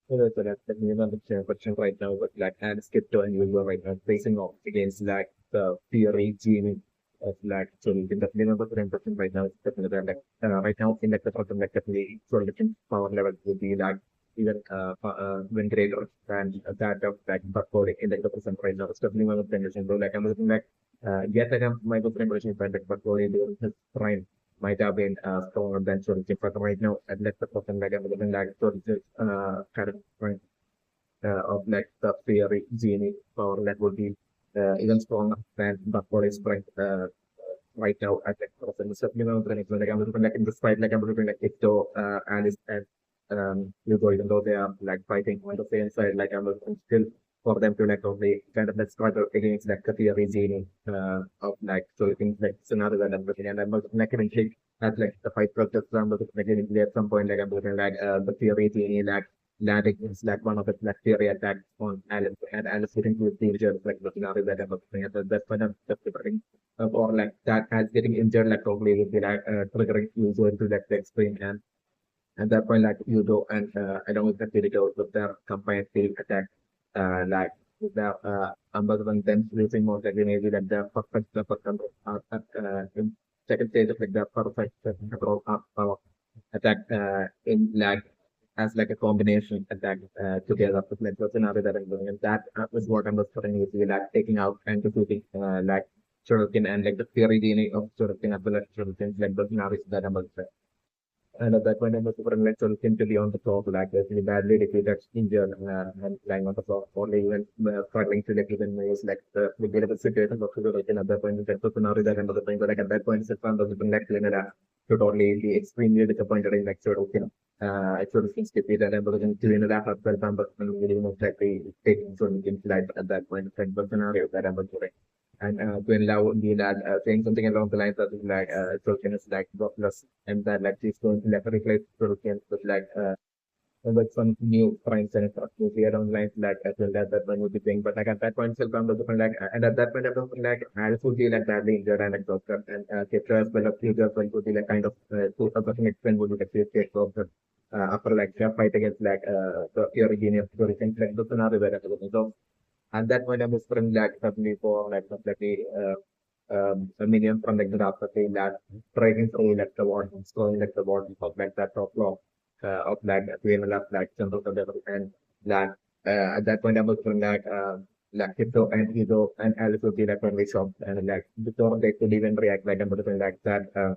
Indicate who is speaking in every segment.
Speaker 1: So that's the main understand question right now, but like and Skipto and Yugo right now facing off against like the theory gene of like so the minimum person right now is definitely like right now in like the person like definitely sort of different power level would be like even when greater than that of like before in like the person right now. It's definitely one of the conditions. So like I'm looking like yes I have my good friend like before in his prime might have been stronger than Chelsea, but right now, at least the person like I'm looking like Chelsea kind of point of like the theory genie or that would be even stronger than Buffalo is right now at like person. So, when it's like I'm looking like in this fight, like I'm looking like Ito, Alice and Hugo, even though they are like fighting on the same side, like I'm looking still for them to like only kind of like struggle against like the theory genie of like so things like scenario that I'm looking and I'm looking like eventually at like the fight process I'm looking like eventually at some point like I'm looking like the theory genie like landing is like one of its like theory attacks on Alice and Alice getting to the injured like the scenario that I'm looking at that's when I'm just or like that as getting injured like probably would be like triggering user into like the extreme and at that point like Udo and I don't know if the goes with their combined field attack like with their other than them using more like maybe like the perfect control in second stage of like the perfect control power attack in like as like a combination attack together with like the scenario that I'm doing and that was what I'm referring to like taking out and defeating like Shuriken and like the theory DNA of Shuriken as well as Shuriken like the scenarios that I'm and at that point, I was super like solution to be on the top, like really badly defeated, injured, and lying on the floor, only even struggling to like even ways like the bit of a situation of situation at that point, that's the scenario that I'm the point, but like at that point, it's found the like Quinela to totally be extremely disappointed in like sort of, I sort of think defeated and because Quinela herself, but really most likely taking sort of into life at that point, like the scenario that I'm doing. And Quinla would be that saying something along the lines of like Tolkien is like dropless and that like she's going to like replace Tolkien with like with some new points and stuff to clear down lines like as well that one would be saying. But like at that point still come to the point like and at that point I don't think like Alice would be like badly injured and exhausted and Kitra as well as future as well would be like kind of to a certain extent would be like exhausted after like a fight against like the Origin of like the scenario where so at that point, I was from like suddenly for like completely a million from like the after saying that breaking through like the wall, scrolling like the wall of like that top floor of like Quinela like central level and that at that point I was from like Tipto and Ido and Alice would be like when we shocked and like before they could even react like under the like that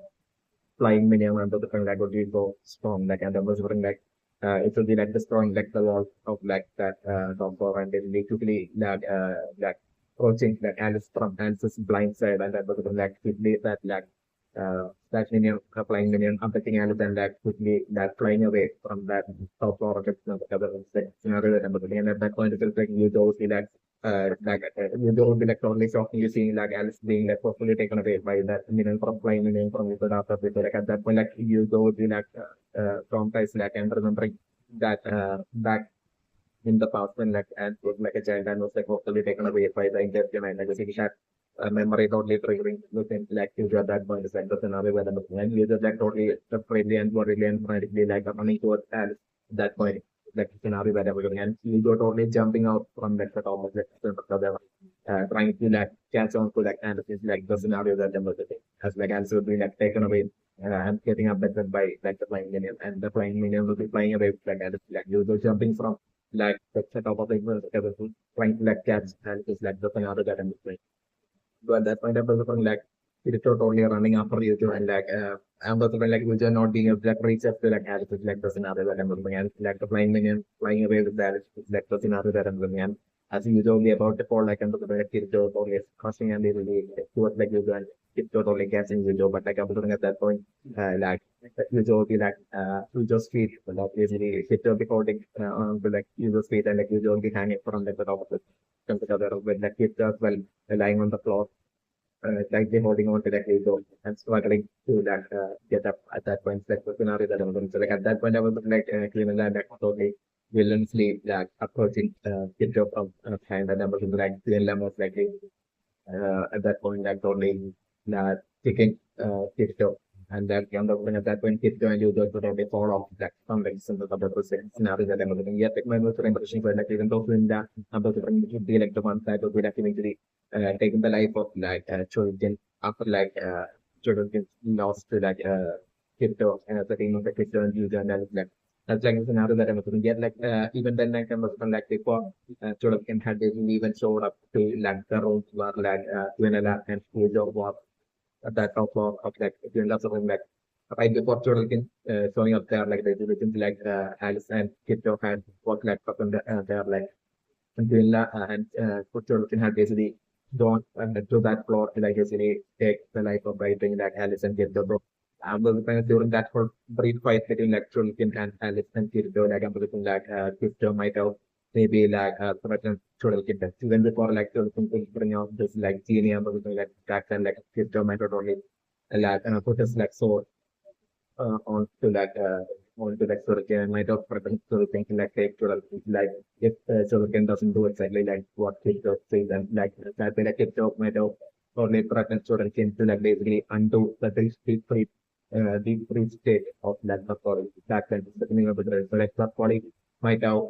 Speaker 1: flying minion under the like would be so strong like and I was wondering like it will be like destroying like the wall of like that top floor and then they quickly like approaching like Alice from Alice's blind side and that was like quickly that minion flying minion affecting Alice and like quickly that flying away from that top floor of the other scenario that I'm looking and at that point it was like you do see that you don't be like totally shockingly seeing like Alice being like forcefully taken away by that minion from flying minion from the after like at that point like you go be like traumatized like and remembering that back in the past when like and was like a child and was like hopefully taken away by the intelligent and like seeing that memory totally triggering within like you at that point is like the scenario where the and you just like totally separately and worriedly and frantically like running towards Alice at that point like scenario where they were going and you go totally jumping out from like the top of the trying to like catch on to like and it's like the scenario that they were getting as like Alice would be like taken away and getting abducted by like the flying minion and the flying minion will be flying away like Alice like you go jumping from like the setup of the everything, trying to like catch and just like the scenario that I'm playing. So at that point, I was looking like it is totally running after you too, and like I'm also like you just not being able to like reach up to like as it's like the scenario that I'm looking and like the flying minion flying away with that it's like the scenario that I'm looking and as you only about to fall like into the like it's totally crossing and they really towards like you and it's totally catching you but like I'm looking at that point like you will be like user's feet like usually hit the recording on the like user's feet and like you will be hanging from like the top of the computer with like it as well lying on the floor like they holding on to that ego and struggling to that get up at that point. That's the scenario that I'm going to like at that point I was like clean and like totally villainously like approaching Kidjo from hand and I was like Quinela was like at that point like totally kicking Kidjo and that kind of at that point kid joined you go to the fall of that some like some of the scenario that I'm looking yet my most impression for like even though in that about the to be like the one side of the actually taking the life of like children after like children get lost to like crypto and the team of the crypto and user and like that's like a scenario that I'm looking yet like even then like I'm looking like before children had even showed up to like the roles were like Quinela and Pujo was at that top of like if you end up something like right before children showing up there like the religions like Alice and Kipto had worked like up in there like Quinela and children had basically gone to that floor to like basically take the life of writing like Alice and Kipto bro. But during that whole brief fight between like children and Alice and Kipto like I'm looking like Kipto might have maybe like threatened children even before like children could bring out this like genie I'm looking like that and like Kipto might have only like put his like sword onto that onto that Shuriken might have threatened Shuriken to like take like if Shuriken doesn't do exactly like what Kipto says and like that way like Kipto might have only threatened Shuriken to like basically undo the deep free state of like the body that kind of settling of the brain. So like the body might have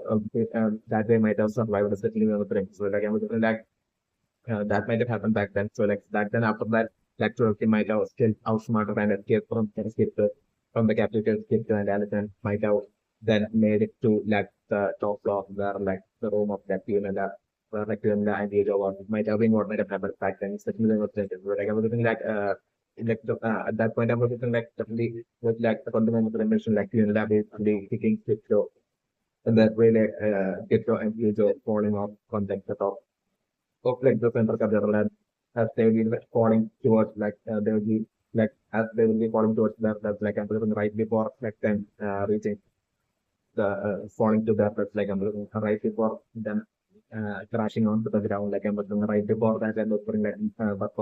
Speaker 1: that way might have survived the settling of the brain. So like I was like that might have happened back then. So like back then after that, like Cherokee might have still outsmarted and from the capital escape to an elephant might have then made it to like the top floor where like the room of that Quinela, where like Quinela and Diego was might have been what might have happened back then. Especially when like I was thinking like at that point I was thinking like definitely with like the fundamental dimension like Quinela basically kicking Crypto and that way like Crypto and Diego falling off from like the top like the center of the land as they will be like, falling towards like they will be like as they will be falling towards that's like I'm looking right before like them reaching the falling to the like I'm looking right before them crashing onto the ground like I'm looking right before that I'm looking like but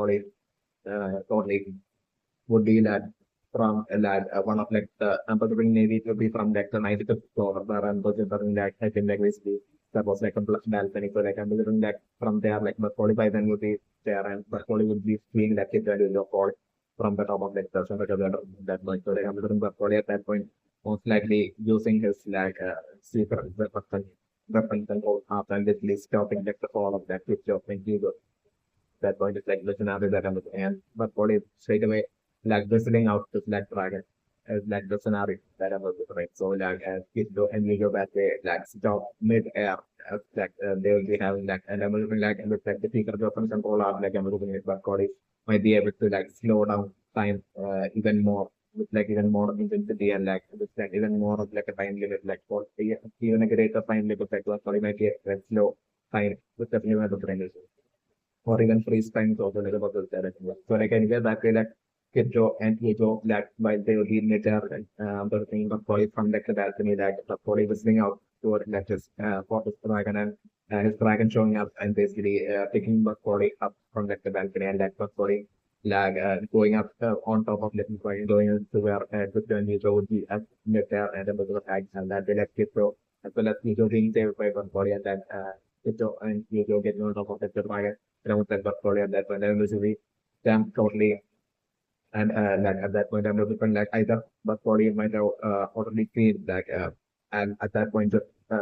Speaker 1: totally would be that from like one of like the Amazon Navy would be from like the 95th floor where I'm considering like I think like basically that was like a balcony so like I'm considering like from there like but 45 then would be there and but 40 would be seeing that kid value of fall from the top of like the center of that point so like I'm considering but 40 at that point most likely using his like secret weapon control after and literally stopping like the fall of that picture of that point is like the scenario that I'm looking at. But what is straight away like whistling out to Black Dragon as like the scenario that I'm looking at. So like as it go and we go back there, like stop mid air like they will be having like and I'm looking like and looks like the secret weapon control are like I'm looking at but Cody might be able to like slow down time even more with like even more intensity and like with like even more of like a time limit like for even a greater time limit like Cody might be a slow time with the new the brain or even freeze times also like about those direction. So like anyway that way like Kidjo and Ejo like while they were in nature the thing of Polly from like the balcony like the Polly whistling out toward like his for his dragon and his dragon showing up and basically picking the Polly up from like the balcony and like the Polly like going up on top of little point going to where Kidjo and Ejo would be at nature and about the tags and that they left Kidjo as well as Ejo being saved by one Polly and then Kidjo and Ejo getting on top of the dragon around that portfolio at that point. And basically, them totally and like at that point, I'm looking like either portfolio might have already seen like and at that point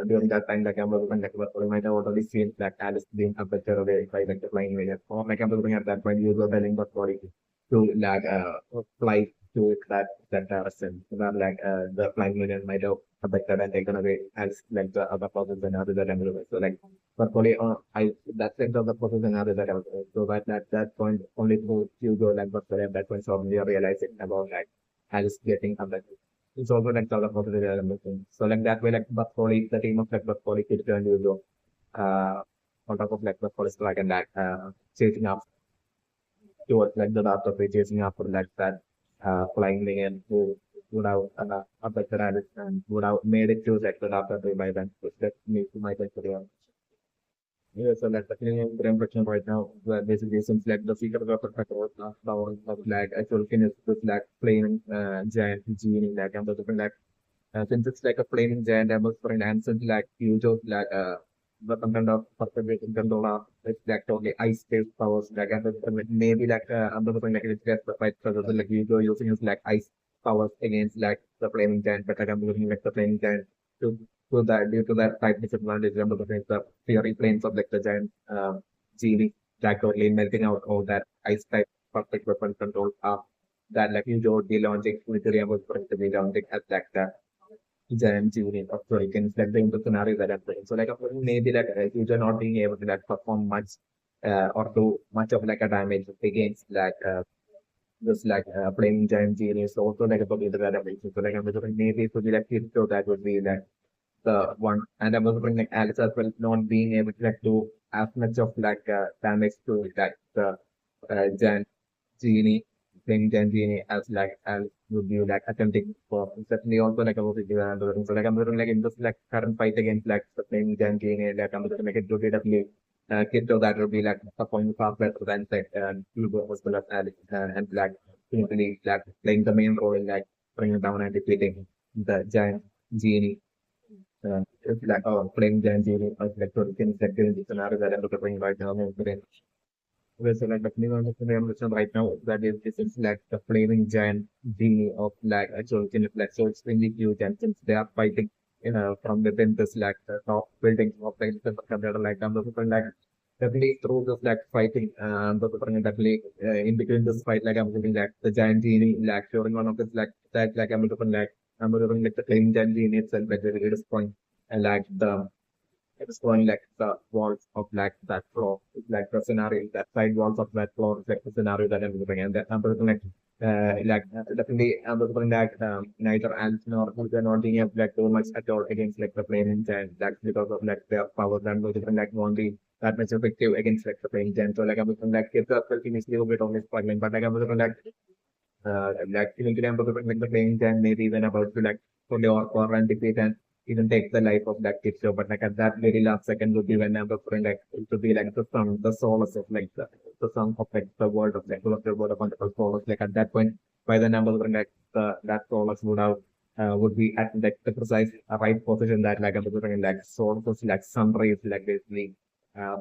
Speaker 1: during that time like I'm looking like portfolio might have already seen like Alice being abducted away by like the flying whale. Or like I'm looking at that point, you were telling portfolio to like fly to that direction. So that like the flying whale might have abducted and taken away as like the other process and other that I'm looking. So like but only I that's the end of the process and other that I was so that point only through you go like but at that point suddenly you realize it about like Alice getting abducted. It's also like the other process that I'm looking. So like that way like but only the team of like but only kid and you go on top of like the forest dragon like chasing up towards like the dark of chasing after like that flying thing and who would have abducted Alice and would have made it to like the dark of by then. So that makes my point for you. Yeah, so like the brain protection right now, where basically since like the secret of the perfect was not down of like actual finish with like flaming giant genie like I'm looking like since it's like a flaming giant I'm looking and since like huge of like some kind of perturbation control of it's like totally ice based powers like maybe like another thing like it's just the fight so like you go using his like ice powers against like the flaming giant, but like I'm looking like the flaming giant to that due to that type disadvantage I'm looking at the fury planes of like the giant genie like totally melting out all that ice type perfect weapon control that like you don't be launching with the remote for it to be launching at like that giant unit of hurricanes that bring the scenario that I'm playing. So like maybe like if you're not being able to like perform much or do much of like a damage against like just like playing giant genius also like about the damage. So like I'm wondering maybe it would be like so that would be like the one and I'm wondering like Alice as well not being able to like do as much of like damage to like the giant genie playing giant genie as like as would be like attempting for certainly also like about the other things. So like I'm looking like in this like current fight against like the playing giant genie like I'm looking like it would be definitely kid so that would be like a point far better than like Hugo as well as Alex and like really like playing the main role in like bringing down and defeating the giant genie it's like playing giant genie like so things like in the scenario that I'm looking right now. Well, so like the thing on the revolution right now that is this is like the flaming giant genie of like actual kind of like so it's really huge and since they are fighting from within this like the top buildings of the computer like I'm looking like definitely through this like fighting the people definitely in between this fight like I'm looking like the giant genie like showing one of this like that like I'm looking like the flaming giant genie itself at the greatest point and like the it's going like the walls of like that floor. It's like the scenario, that side walls of that floor is like the scenario that I'm looking at. That I'm looking definitely I'm looking like neither Ants nor they're not being able to like too much at all against like the plane and that's because of like their power and looking like won't be that much effective against like the plane gen. So like I'm looking like it's a continuously a bit on this fragment, but like I'm looking like even today I'm looking like the playing gen maybe even about to like fully or and defeat and even take the life of that kid. So, but like at that very last second would be when I'm referring like it would be like the song, the solace of like the song of like the world of like the world of wonderful solace. Like at that point, by the number like the that solace would have would be at like the precise right position that like I'm referring like sources like sun rays like basically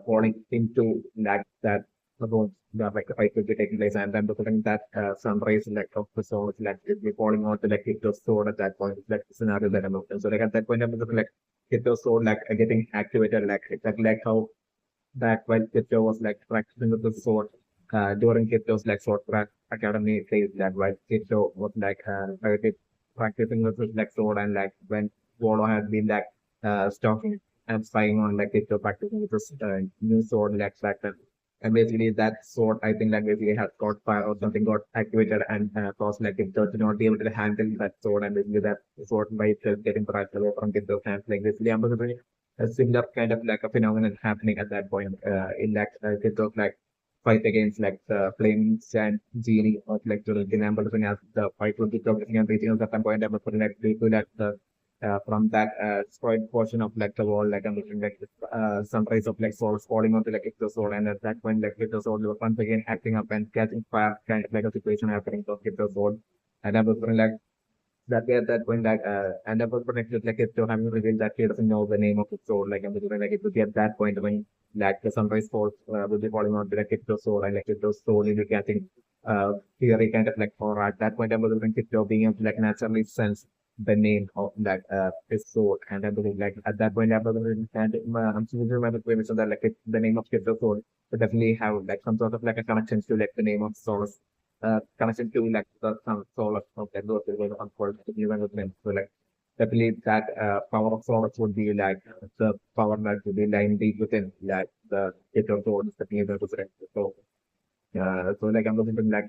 Speaker 1: falling into like that about the like the fight will be taking place and then looking that sunrise like of the sword like it be falling out to like hit the sword at that point like the scenario that I'm looking. So like at that point I'm looking like hit the sword like getting activated like exactly like how that while Kito was like practicing with the sword during Kito's like sword academy phase that while Kito was like practicing with his like sword and like when Volo had been like stalking and spying on like Kito practicing with his new sword like back then. And basically that sword I think like basically had got fire or something got activated and caused like Kito to not be able to handle that sword and basically that sword by itself getting crushed away from Kito's hands like basically I'm a similar kind of like a phenomenon happening at that point in like it was like fight against like the flaming giant genie or like to the number looking at the fight would be progressing and reaching at that point I was putting like to that the from that destroyed portion of like the wall like I'm looking like sunrise of like souls falling onto like Ictosol and at that point like Ictosol was once again acting up and catching fire kind of like a situation happening to Ictosol and I was putting like that way at that point that and I was protected like it to having revealed that he doesn't know the name of his soul like I'm like it would be at that point when like the sunrise falls will be falling on to like Kito's soul and like Kito's soul into getting theory kind of like for at that point I was like Kito being able to like naturally sense the name of that his soul and I believe like at that point I was and I'm still remember so that like the name of Kito's soul would definitely have like some sort of like a connection to like the name of soul connection to like the soul of that those are going to unfold to new development. So like I believe that power of source would be like the power that would be lying deep within like the ether source that you able to resurrect. So like I'm looking to like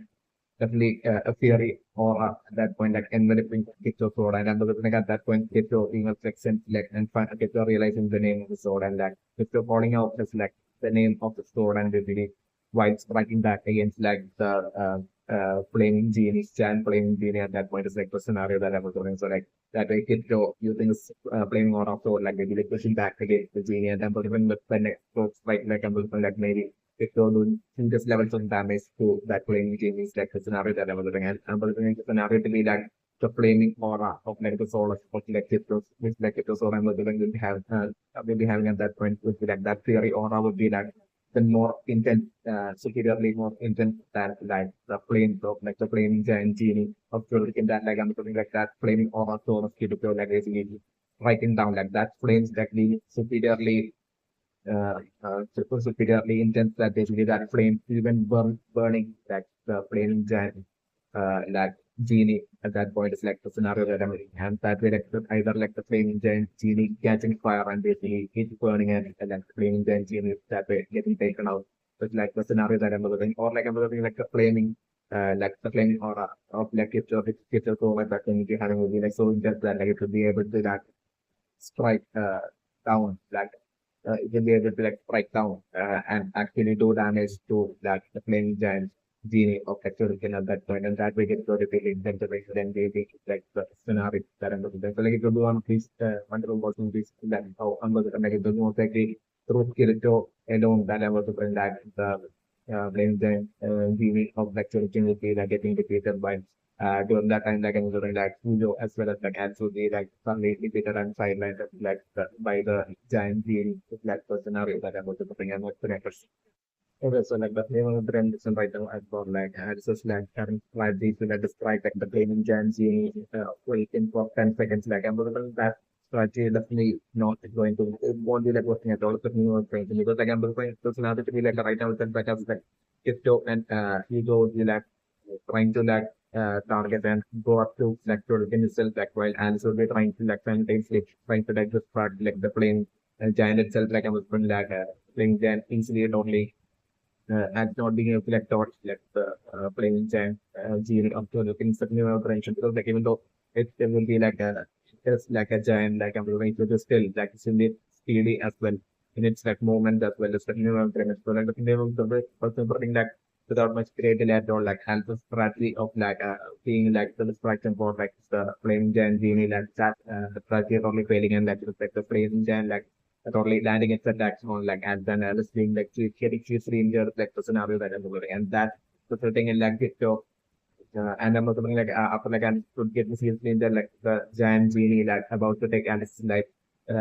Speaker 1: definitely a theory or at that point like enveloping Kito sword and I'm looking at that point Kito being a flexion like and Kito realizing the name of the sword and like Kito calling out as like the name of the sword and basically while striking back against like the flaming genie, Chan flaming genie at that point is like the scenario that I was doing. So like that way Kito using his flaming out of sword like maybe like pushing back against the genie and then even with the next strokes like I'm looking like maybe Kito doing just levels of damage to that flaming genie is like the scenario that I was looking at. I'm looking at the scenario to be like the flaming aura of like the soul of like Cryptos, which like Cryptos aura will be have will be having at that point would be like that fiery aura would be like the more intense, superiorly more intense than like the flames of like the flaming giant genie of Turrican that like I'm talking like that flaming aura soul of Crypto like basically writing down like that flames that the superiorly superiorly intense that basically that flame even burning that the flaming giant like genie at that point is like the scenario that I'm in. And that way like either like the flaming giant genie catching fire and basically it burning and like the flaming giant genie that way getting taken out. But like the scenario that I'm looking or like I'm looking like the flaming like the flaming aura of like it's so like that thing you having will be like so intense that like it will be able to that strike down like it will be able to like strike down and actually do damage to like the flaming giant genie of Exorcism at that point, and that way get really intensified. Then they make like the scenario that I'm looking at. So like it will be one of these wonderful movies that how I'm looking at like it will be most likely through Kirito alone that I was looking at the flaming giant genie of Exorcism will be like getting defeated by during that time, like I was doing like Fujo as well as like Atsugi, like suddenly defeated and sidelined like by the giant genie, like the scenario that I was putting and what's the next. Okay, so like the name of the brand is right now I've got like it's just like having strategy to like describe like the gaming giant genie waiting for 10 seconds. Like I'm looking that strategy definitely not going to it won't be like working at all with new things because like I'm looking to scenario to be like right now it's like as like Kipto and Hugo will be like trying to like target and go up to like to within itself like while Alice will be trying to like simultaneously trying to like distract like the plane giant itself like I was putting like playing then easily and only and not being able to like dodge like the playing giant genie up to the things that new operation because like even though it will be like a it's like a giant like I'm going to still like it's in it speedy as well in its like movement as well as the new operation so like the name of the person putting like without much creative at all like has the strategy of like being like the distraction for like the playing giant genie like that the strategy is only failing and like the playing giant like totally landing its attacks on like and then Alice being like getting she's injured like the scenario that I'm looking and that resulting in like it so and I'm also like after like I could get the seriously injured like the giant genie like about to take Alice's life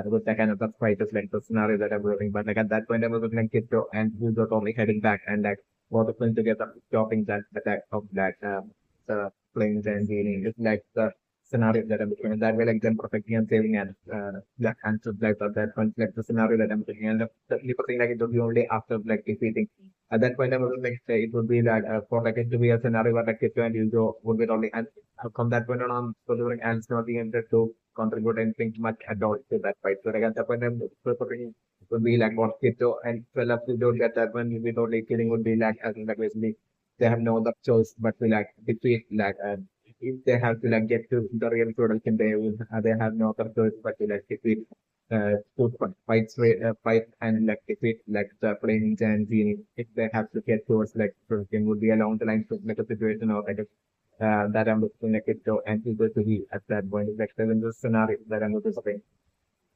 Speaker 1: with that kind of that's quite just like the scenario that I'm looking but like at that point I was looking like Kito and who's totally heading back and like was going to get up stopping that attack of that the playing giant genie it's like the scenario that I'm looking at. That way, like them protecting and saving and that answer like that point, like the scenario that I'm looking at. The people think like it will be only after like defeating. At that point, I was like say it would be that for like it to be a scenario where like Kitto and Yuzo would be only and from that point on, so during and not being able to contribute anything much at all to that fight. So like at that point, I'm preferring would be like what Kitto and well, if you don't get that one, you'll be totally killing would be like as in like basically they have no other choice but to like defeat like if they have to like get to the real production, they have no other choice but to like defeat fight and like defeat like the playing giant genie. If they have to get towards like production, would be along the lines of like a situation or like a, that I'm looking like it to and eager to be at that point. Like in the scenario that I'm looking for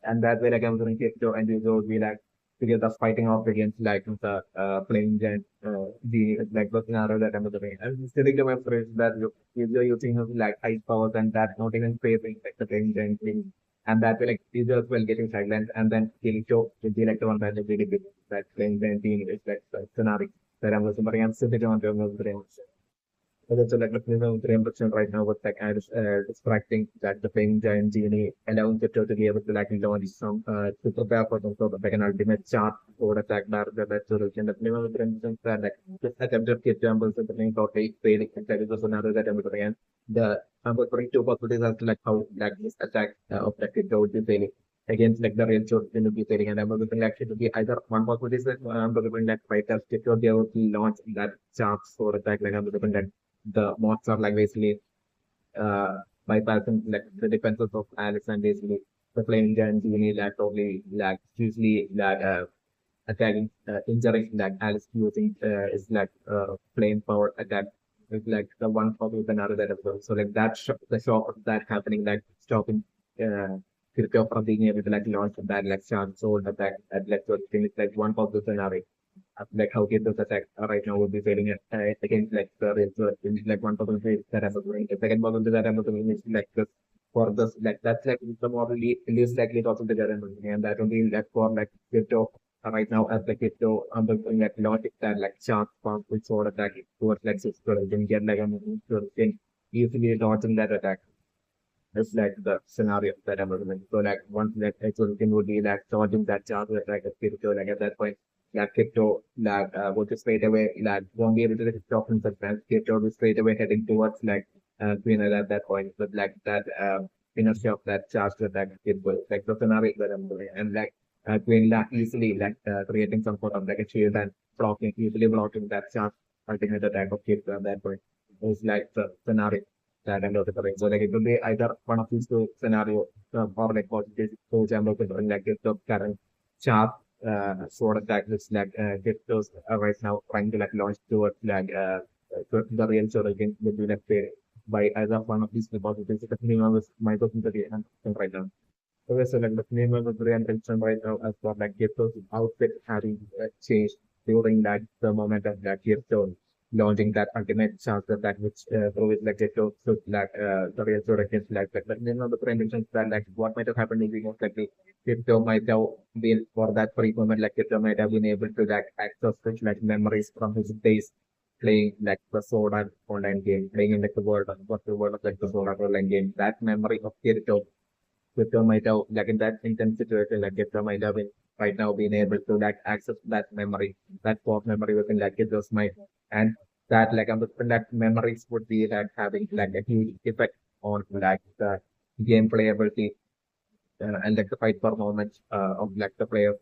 Speaker 1: and that way like I'm going to get to and you would be like together fighting off against like the playing giant the like the scenario that I'm doing. I'm still to my friends that you're using like ice powers and that not even facing like the playing giant thing. And that way like these as well getting silent and then killing show will be like the one that really big that playing giant team is like the scenario that I'm listening but I'm still on the brains. So that's like looking at the impression right now with like distracting that the playing giant genie allowing the to be able to like launch some to prepare for some sort of like an ultimate chart or attack that solution. That minimum the instance that like just attempt to get jumbles at the thing totally failing and that is also another that I'm looking at. The I'm referring two possibilities as to like how like this attack of that kid would be failing against like the real short will be failing and I'm looking like it to be either one possibility is that I'm looking like fighters to be able to launch that charts or attack like I'm looking at the mods are like basically uh bypassing like the defenses of Alex and basically the flaming giant genie like totally like usually like attacking injuring like Alex using is like flame power attack with like the one pop with another that as well. So like that the shock of that happening like stopping Kirko from being able to like launch that like charge soul attack at like thing is like one pop with another. like how Kirito's attack right now would be failing against like the real sword. Like one person says that I'm doing the second person that I'm doing is like this for this like that's like the more least likely to also the and that will be like for like Kirito right now as like Kirito like launching that like chance from with sword attack towards like sister can get like a can easily launching that attack. It's like the scenario that I'm living. So like once that actual thing would be like charging that charge with like a crypto, like at that point, that crypto like would just straight away like won't be able to stop in suspense. Crypto will straight away heading towards like Quinela at that point. But like that inertia of that charge with that crypto, like the scenario that I'm doing. And like Quinela easily like creating some sort of like a shield and easily blocking that charge ultimate attack of crypto at that point. It's like the scenario that end of the current. So like it will be either one of these two scenarios or like positive. So example, like if the current sharp sword attack which like get those right now trying to like launch towards like the real sword against the like by either one of these two positives. The minimum is my person right now. Okay, so like the minimum is very intention right now as for like Gipto's outfit having changed during that the moment of that Gipto launching that ultimate chance that which proves like Gipto should like the real story against like but you know the intentions that like what might have happened is most likely Gipto might have been for that brief moment like Gipto might have been able to like access such like memories from his days playing like the Sword Art online game, playing in like the world of like the Sword Art online game. That memory of Kirito Twitter might have, like in that intense situation, like Twitter might have been right now being able to like access that memory, that core memory within like Twitter's mind. And that like that memories would be like having like a huge effect on like the gameplay ability and like the fight performance of like the player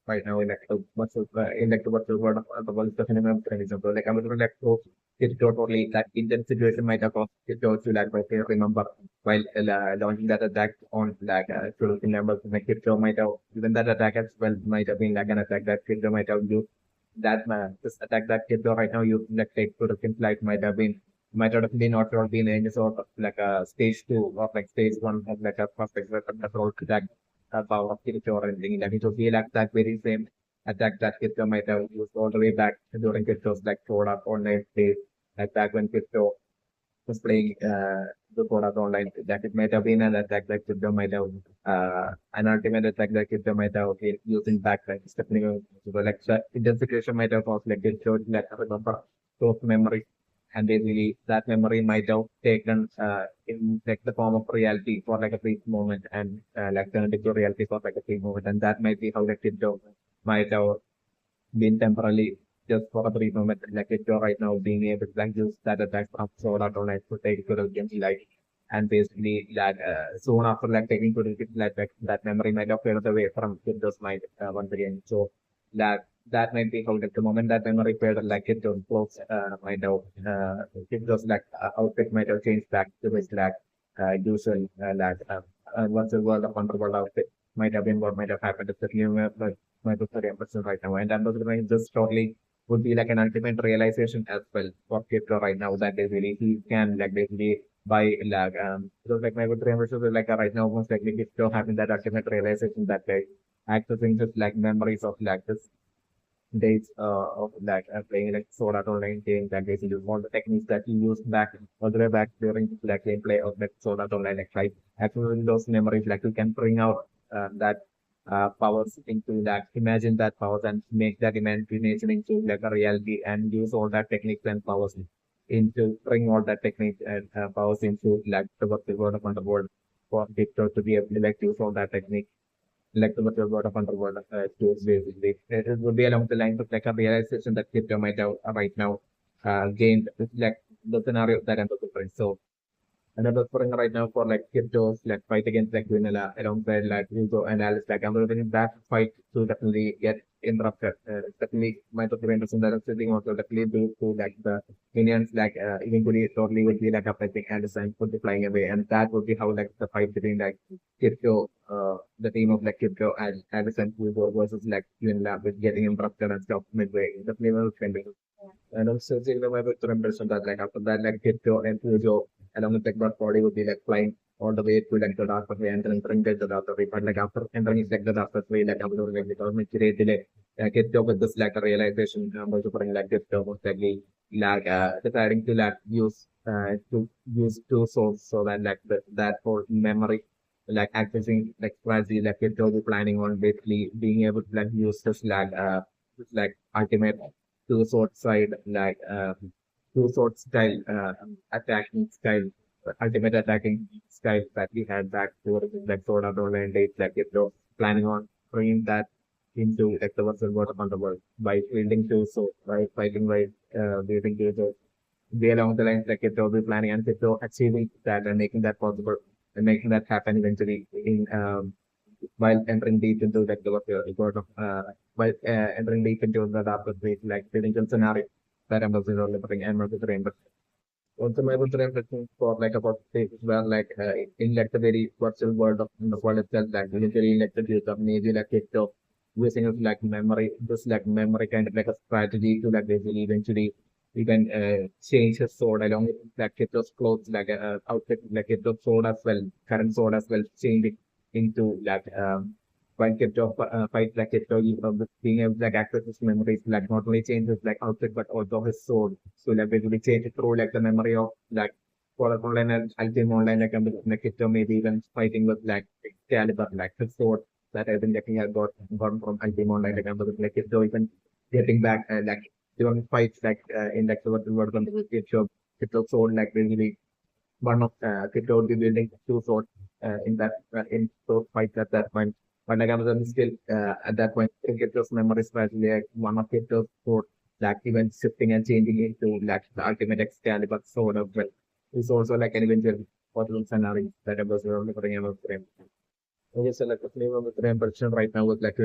Speaker 1: right now in like the virtual world of the world of cinema for example like I would like to it totally that intense situation might have cost it to like my player remember while launching that attack on like to remember like it might have even that attack as well might have been like an attack that kid might have used that this attack that kid right now you like take to the flight might have been might have been not all been any sort of like a stage two or like stage one of like a perfect control attack power of Kirito or anything. Like it would be like that very same attack that Kirito might have used all the way back during Kirito's like Sword Art Online days, like back when Kirito was playing the Sword Art Online. That it might have been an attack that Kirito might have an ultimate attack that Kirito might have been using back like stepping so like that intensification might have caused like Kirito like remember those memories and basically that memory might have taken in like the form of reality for like a brief moment and like turned into reality for like a brief moment and that might be how like Tiptoe might have been temporarily just for a brief moment like Tiptoe right now being able to like use that attack from Sword Art Online to take to the game's life and basically that soon after like taking to the game's life that memory might have faded away from Tiptoe's mind once again so that might be how the moment that memory faded like it don't close might have it was like outfit might have changed back to its like usual like once the world of underworld outfit might have been what might have happened if the game like might be 30% right now and that was going just totally would be like an ultimate realization as well for Kipto right now that basically he can like basically by like because like my good versus like right now almost like Kipto having that ultimate realization that like accessing just like memories of like this days of like playing like Sword Art Online game that basically all the techniques that you used back all the way back during like gameplay of like Sword Art Online like right actually those memories like you can bring out that powers into that imagine that powers and make that imagination into like a reality and use all that techniques and powers into bring all that techniques and powers into like the world of underworld for people to be able to like use all that technique like the virtual world of underworld tools basically. It would be along the lines of like a realization that crypto might have right now gained like the scenario that I'm looking for. So another scoring right now for like Kirtos, like fight against like Quinela alongside like Hugo and Alice. Like I'm looking that fight to definitely get interrupted. Definitely might have been interesting that sitting also definitely due to like the minions like eventually totally would be like affecting Alice and would be flying away. And that would be how like the fight between like Kirto, the team of like Kirto and Alice and Hugo versus like Quinela with getting interrupted and stuff midway. Definitely was trending. And also, seeing the web representation that like after that, like Kipto and Fujo along with like that body would be like flying all the way to like the dark way and then entering the dark way. But like after entering like the dark way, like after like the cosmic ray delay, get job with this like a realization also putting like get job was like deciding to like use two source so that like that for memory like accessing like strategy like get job planning on basically being able to like use this like ultimate two sword side two sword style attacking style ultimate attacking style that we had back to like sword art online days like get job planning on bringing that into like the virtual world upon the world by building tools, so by fighting by building tools. So way along the lines, like it will be planning and it will achieving that and making that possible and making that happen eventually in while entering deep into like the world of while entering deep into the dark space, like building a scenario that I'm also delivering and monitoring. But also my reflection for like about spaces where like in like the very virtual world of the world itself, like literally like the use of maybe like it of using of like memory, just like memory kind of like a strategy to like basically eventually you can change his sword along with like Kito's clothes, like outfit, like Kito's sword as well, current sword as well, change it into like when Kito fight like Kito, you being able to like access his memories, like not only change his like outfit but also his sword. So like basically change it through like the memory of like for online and ultimate online like Kito maybe even fighting with like caliber, like his sword that I've been looking at got from ultimate online like Kito even getting back like during fights like in like the world Kito sword like basically one of Kito would be building two swords in those fights at that point. But like Amazon still at that point Kito's memory especially like one of Kito's sword like even shifting and changing into like the ultimate Excalibur sword of well. It's also like an eventual possible scenario that I was remembering about frame. Okay, so like the flavor with the person right now with like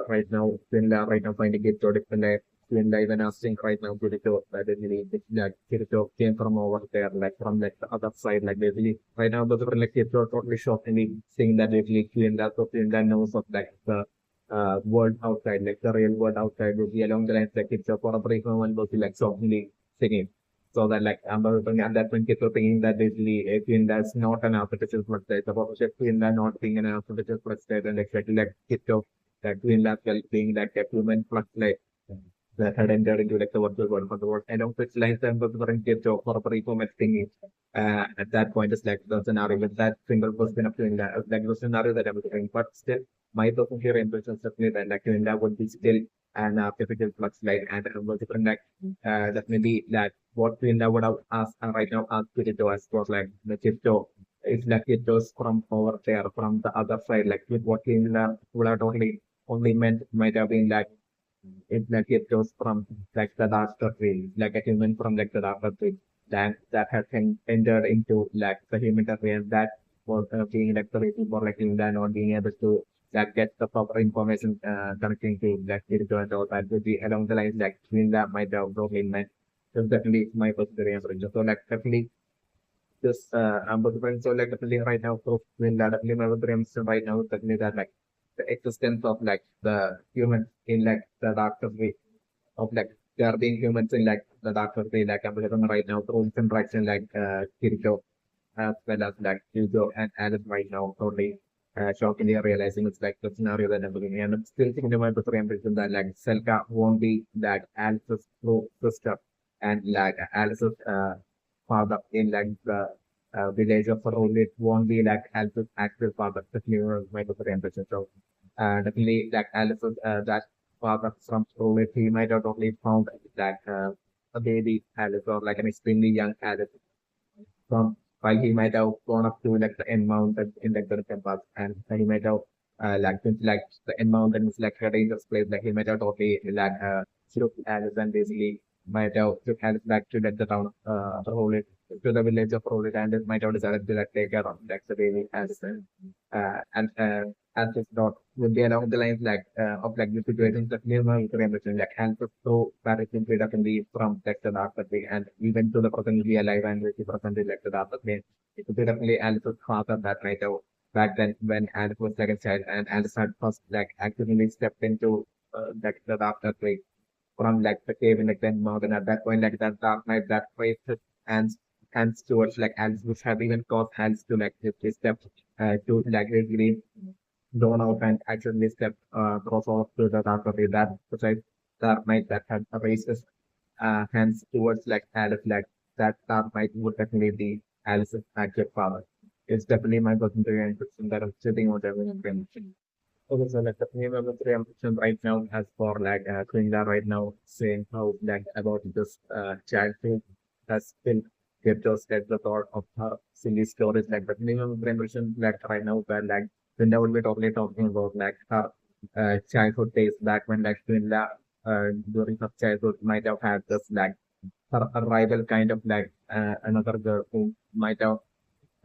Speaker 1: right now Quinela right now finding it to different like Quinela even asking right now to the door that is really like Kirito came from over there like from like the other side like basically right now the different like Kirito totally shocked and seeing that basically Quinela so Quinela knows of like the world outside like the real world outside would be along the lines like it's a for a brief moment was like shockingly singing. So that like at that point people thinking that basically Queen that's not an artificial flood state. The purpose of Queen not being an artificial flood state and exactly like hit of that Queen lab being like a human flood state that had entered into like the virtual world for the world. And on which lines I'm referring to for a brief moment thingy. At that point it's like the scenario with that single person of doing that like the scenario that I was doing. But still my person here in person certainly that like Queen would be still an artificial flux light and was different like definitely that what we now would have asked right now asked it to us was like the crypto it's like it goes from over there from the other side like with what we would have only meant might have been like it like it goes from like the darker tree like a human from like the darker tree that has entered into like the human tree and that was being like the reason for like in that not being able to that get the proper information connecting to like it and all that would be along the lines like between that might have probably meant so definitely my personal experience. So like definitely this but so like definitely right now so when that definitely my experience right now definitely that like the existence of like the human in like the darker way of like there being humans in like the darker way like I'm living right now through interaction like Kirito as well as like Hugo and Alice right now totally shockingly realizing it's like the scenario that I'm looking at. And I'm still thinking to my presentation that like Selka won't be that Alice's true sister and like Alice's father in like the village of Role. It won't be like Alice's actual father. Definitely my presentation. So definitely like Alice's that father from Role, he might have only found that a baby Alice or like an extremely young Alice from while he might have gone up to like the end mountain in like the campus and he might have like since like the end mountain is like a dangerous place like he might have totally like took Alice and basically might have took Alice back to like the town Rolit to the village of Rolit and it might have decided to like take care of like the baby Alice and this dot would be along the lines like of like the situations that near my realization like and so that can be definitely from like the dark way and even to the present be alive and which is present like the dark way. It would be definitely Alice's father that night out back then when Alice was like a child and Alice had first like accidentally stepped into like the dark way from like the cave in like the mountain at that point like that dark night that way hands towards like Alice which have even caused Alice to like step to like really gone out and actually step cross off to the dark party. That such dark knight that had raised hands towards like Alice, like that dark knight would definitely be Alice's actual father. It's definitely my person to question that I'm sitting on the okay, so like the name of the three ambition right now as for like Quinela right now saying how like about this childhood has still kept us at the thought of her silly stories like the name of the ambition like right now where like Quinela will be totally talking about like her childhood days back when like Quinela during her childhood might have had this like her a rival kind of like another girl who might have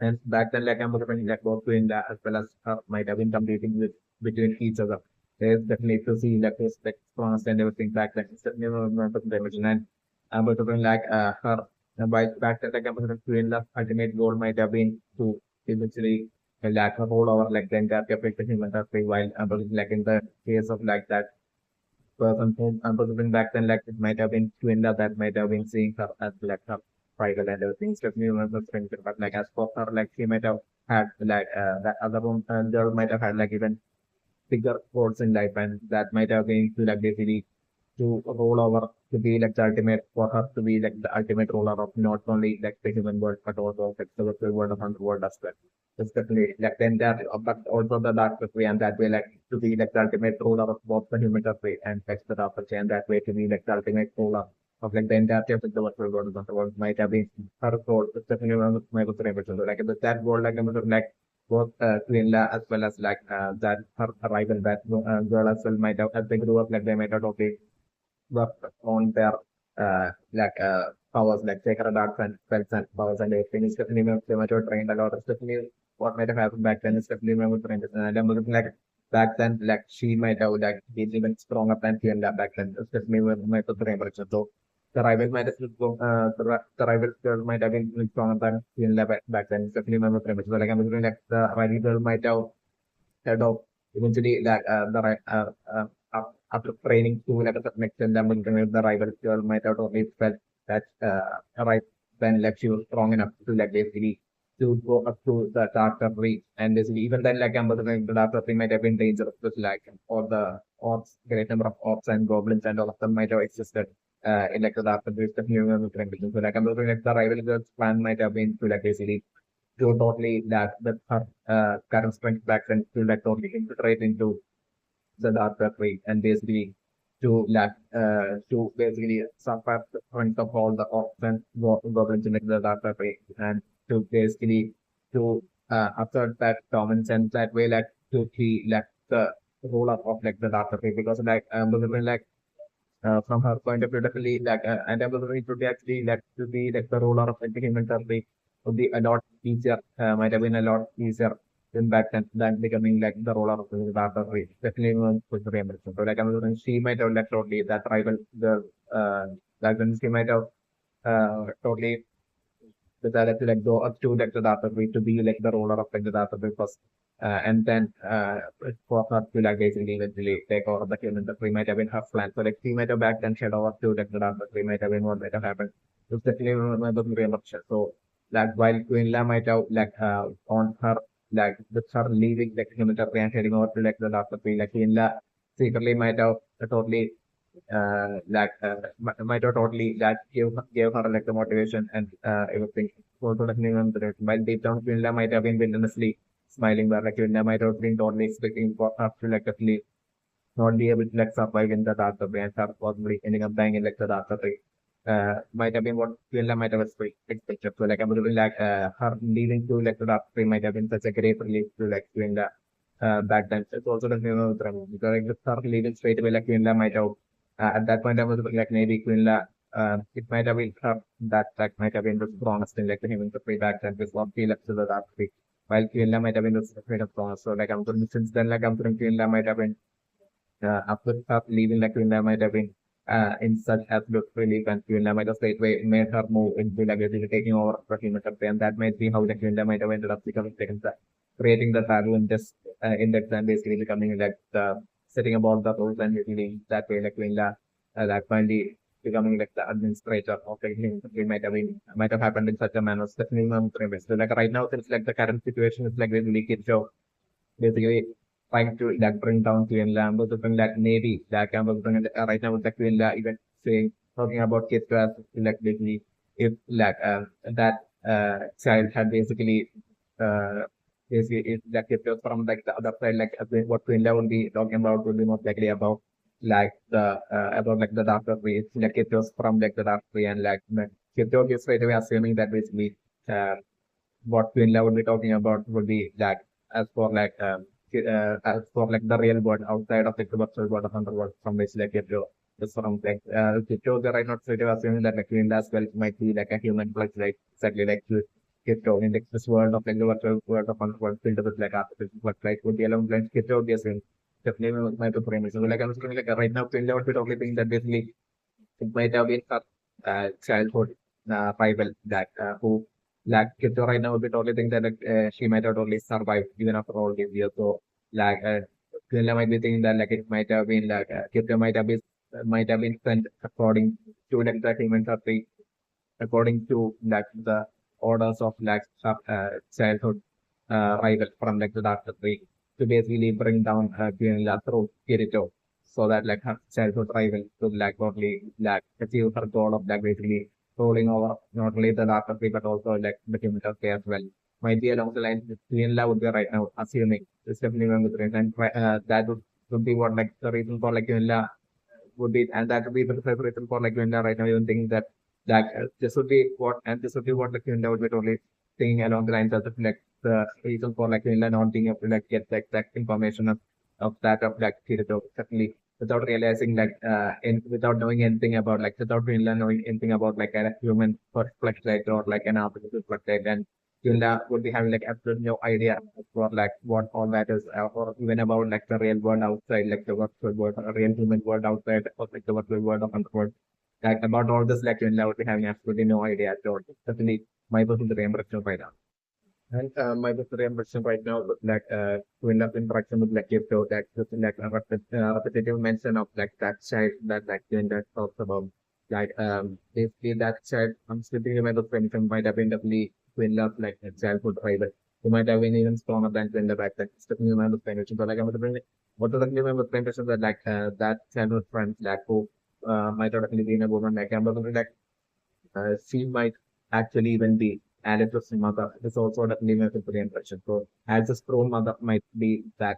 Speaker 1: and back then, like I'm looking like both doing that as well as might have been competing with between each other. There's definitely to see like respect, trust, and everything back then. It's definitely not a dimension. And I'm looking like her by back then, like I'm looking to the ultimate goal might have been to eventually like her whole over like the entire perfect human industry. While I'm looking like in the case of like that person whom I'm looking back then, like it might have been Quinela that might have been seeing her as like her rival and everything. It's definitely one of the things. But like as for her, like she might have had like that other one girl might have had like even bigger goals in life, and that might have been to like basically to roll over to be like the ultimate for her to be like the ultimate ruler of not only like the human world but also like the virtual world of underworld as well. It's definitely like then that but also the dark way and that way like to be like the ultimate ruler of both the human way and like the dark and that way to be like the ultimate ruler of like the entirety of the virtual world of underworld might have been her goal. It's definitely one of my good references. So, like with that world like I'm like both Quinela as well as like that her rival that girl as well might have as they grew up like they might have okay work on their powers like sacred arts and spells and powers and everything. It's definitely they might have trained a lot. It's definitely what might have happened back then. It's definitely when we trained. And I'm looking like back then, like she might have like been even stronger than Fiona back then. It's definitely when my trained. So the rival might have the rival girl might have been stronger than Fiona back then. It's definitely when we trained. So like I'm looking like the rival girl might have head of eventually like after training to like a certain extent, the rival girl might have always felt that right when like she was strong enough to like basically to go up to the darker reach and basically even then like the darker thing might have been dangerous because like all the orbs, great number of orbs and goblins and all of them might have existed in like the darker reach of new so like like the rival girl's plan might have been to like basically to totally that with her current strength back then to like totally infiltrate into the dark way and basically to basically surpass the front of all the orcs and goblins in like the dark way and to basically to assert that dominance and that way like to be like the ruler of like the dark way because like from her point of view, definitely like and everybody would be actually like to be like the ruler of entertainment country would be a lot easier, might have been a lot easier in back then than becoming like the ruler of the dark country. Definitely one could remember. So like I'm wondering, she might have like totally that rival the back then she might have totally decided to like go up to like the database to be like the ruler of like the database first. And then for her to like basically eventually take over the human that we might have been her plan. So like she might have back then head over to like the database, we might have been what might have happened. It's definitely one of the real option. So like while Quinla might have like on her like with her leaving like human and heading over to like the database, like Quinla secretly might have totally might have totally that gave her like the motivation and everything. Also definitely on the while deep down Quinla might have been villainously smiling, but like Quinla might have been totally expecting for her to like actually not be able to like survive in the dark way and her possibly ending up dying in like the dark way. Might have been what Quinla might have expected. So like I'm really like her leaving to like the dark way might have been such a great relief to like Quinla back then. It's also the same with Remy because like with her leaving straight away like Quinla might have at that point, I was like maybe Quinla. It might have been her that like might have been the strongest in like the human free back then with what he left to the dark free. While Quinla might have been the straight up strongest. So like I'm thinking since then like I'm thinking Quinla might have been after her leaving like Quinla might have been in such absolute relief and Quinla might have straight away made her move into like basically taking over the human free and that might be how like Quinla might have ended up becoming second creating the title and just index and basically becoming like the setting about the rules and basically that way like Quinla that finally becoming like the administrator of the it might have happened in such a manner. It's definitely not premise. So like right now, since like the current situation is like basically kids show basically trying to like bring down Quinela, and also bring that maybe like I'm bringing right now with the Quinela even saying talking about kids as like basically if like that child had uh basically if that kid was from like the other side like what Quinela would be talking about would be most likely about like the darker tree. Like it was from like the dark tree and like kid is straight away assuming that basically uh, what Quinla would be talking about would be that as for like as for like the real world outside of like the virtual world of underworld from which like it is from like Kipto they right not straight away assuming that like Quinla as well might be like a human plus like exactly like Kipto in like this world of like the virtual world of underworld filled with like artificial but like would be alone like Kipto be assuming definitely my premise. So like I was thinking like right now Quinla would be totally thinking that basically it might have been her childhood rival that who like Kipto right now would be totally think that she might have totally survived even after all these years. So like Killa might be thinking that like it might have been like Kipto might have been sent according to like the human history according to like the orders of like childhood rival from like the Doctor Tree to basically bring down Quinella through Kirito so that like her childhood rival could like totally like achieve her goal of like basically rolling over not only the Doctor Tree but also like the human history as well. Might be along the line Quinella would be right now assuming it's definitely one of the reasons and that would be what like the reason for like Quinella would be, and that would be the reason for like Gwenda right now, even thinking that this would be what, and this would be what like Gwenda would be totally thinking along the lines of like the reason for like Gwenda not being able to like get the exact information of that of like Kirito, certainly without realizing like without knowing anything about like without Gwenda knowing anything about like a human perspective or like an artificial perspective and Yunda would be having like absolutely no idea for like what all that is, or even about like the real world outside, like the virtual world, or real human world outside, or like the virtual world of underworld. Like about all this, like Yunda would be having absolutely no idea at all. Definitely, my personal reimbursement right now. And my personal reimbursement right now, like Yunda's interaction with like Crypto, that just like a repetitive mention of like that child that like Yunda talks about. Like basically that child, I'm still thinking about the friend might have been definitely Quinla like a childhood rival. He might have been even stronger than Quinla back then. Stepping around the friend, but like I'm wondering, what does that mean with friend that like that childhood friend like who might have definitely been a woman like I'm wondering like she might actually even be Alice's mother. It's also definitely a good impression. So Alice's own mother might be that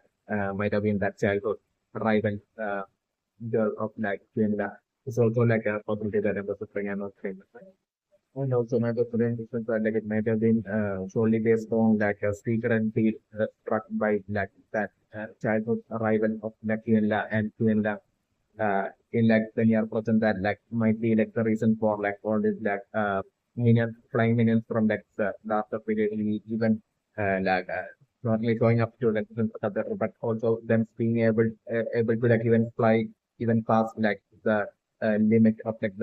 Speaker 1: might have been that childhood rival girl of like Quinla. It's also like a possibility that I was suffering and not famous. And also my different difference are like it might have been solely based on like a speaker and feel struck by like that childhood arrival of like Quinla and Quinla in like the near present that like might be like the reason for like all this like minions flying minions from like the after period even like not only going up to like the other but also them being able to like even fly even past like the limit of like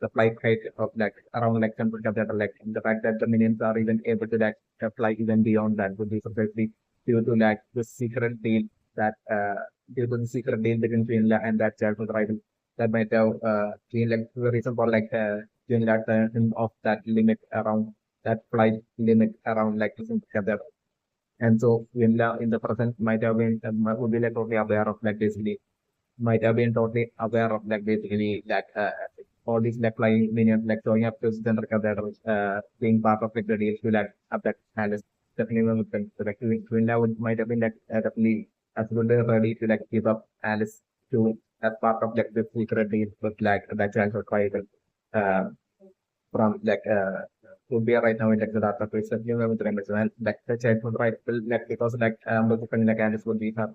Speaker 1: the flight height of like around like 10% that like the fact that the minions are even able to like fly even beyond that would be precisely due to like the secret deal that due to the secret deal between Quinla and that childhood rival that might have been like the reason for like doing that of that limit around that flight limit around like together. And so Quinla in the present might have been would be like totally aware of like basically might have been totally aware of like basically like all these like flying minions like showing up to center that being part of like the deal to like abduct Alice. Definitely one would think so like Quinla would might have been like definitely absolutely ready to like give up Alice to as part of like the secret deal with like the childhood fighter from like would be right now in like the data base that you have with remember and like the childhood right will like because like looking like Alice would be her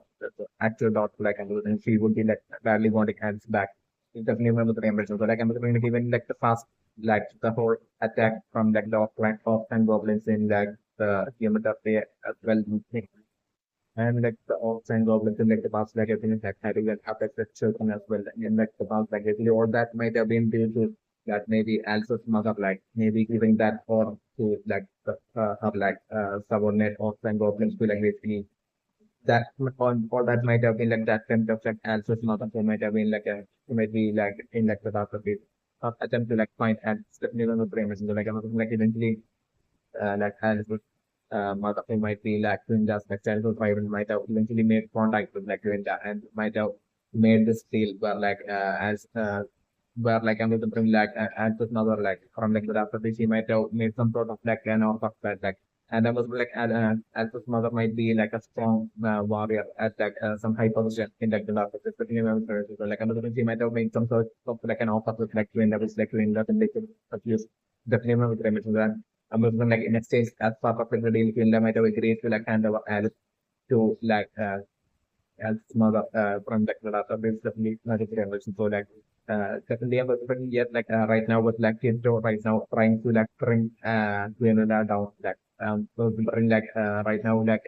Speaker 1: actual dot like and she would be like badly wanting Alice back. It definitely remember the remember so like I'm going to even like the fast like the whole attack from like the off and goblins in like the human that they as well and like the orcs and goblins and like the past like everything like having like apex like children as well and like the past like actually all that might have been due to that maybe Elsa's mother like maybe giving that or to like her like subordinate orcs and goblins to like basically that all that might have been like that kind of like Elsa's mother so might have been like a it might be like in like the darker bit attempt to like find and Stephanie on the premise so like I'm like eventually like Alice mother who might be like Quinela's like childhood rival might have eventually made contact with like Quinela and might have made this deal where like as where like I'm going to bring like Alpha's mother like from like the after this, she might have made some sort of like an offer that like and I was like Alpha's mother might be like a strong warrior at like some high position in like the last of this, but you know, so, like another she might have made some sort of like an offer with like Quinela, which like Quinela and they could refuse definitely with them that. Amazon like in exchange as part of the deal, Quinela might have agreed to like hand over Alice to like as mother from like the database definitely not a generation. So like certainly I'm but yet like right now with like Kinto right now trying to like bring Quinella down like so bring like right now like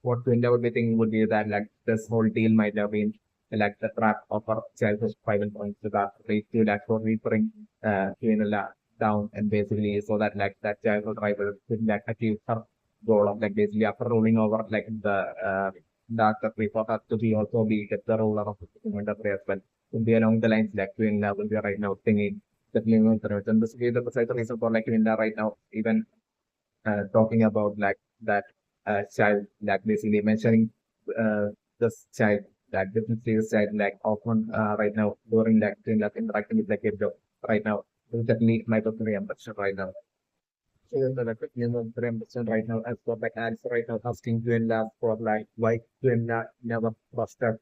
Speaker 1: what Quinella would be thinking would be that like this whole deal might have been like the trap of our childhood 5 points to that rate to like for we bring Quinella down and basically so that like that childhood rival could like achieve her goal of like basically after rolling over like the Dr. Prefer has to be also be get the role of documentary as well. Will be along the lines like doing will be right now thinking definitely going through it. And this is the precise reason for like India right now, even talking about like that child, like basically mentioning this child, like different serious child, like often right now during like in that interacting with the kid right now. This is definitely my personal impression right now. So the like, you know, very understand right now as for like answer right now asking Glenla for like why Glenla never trusted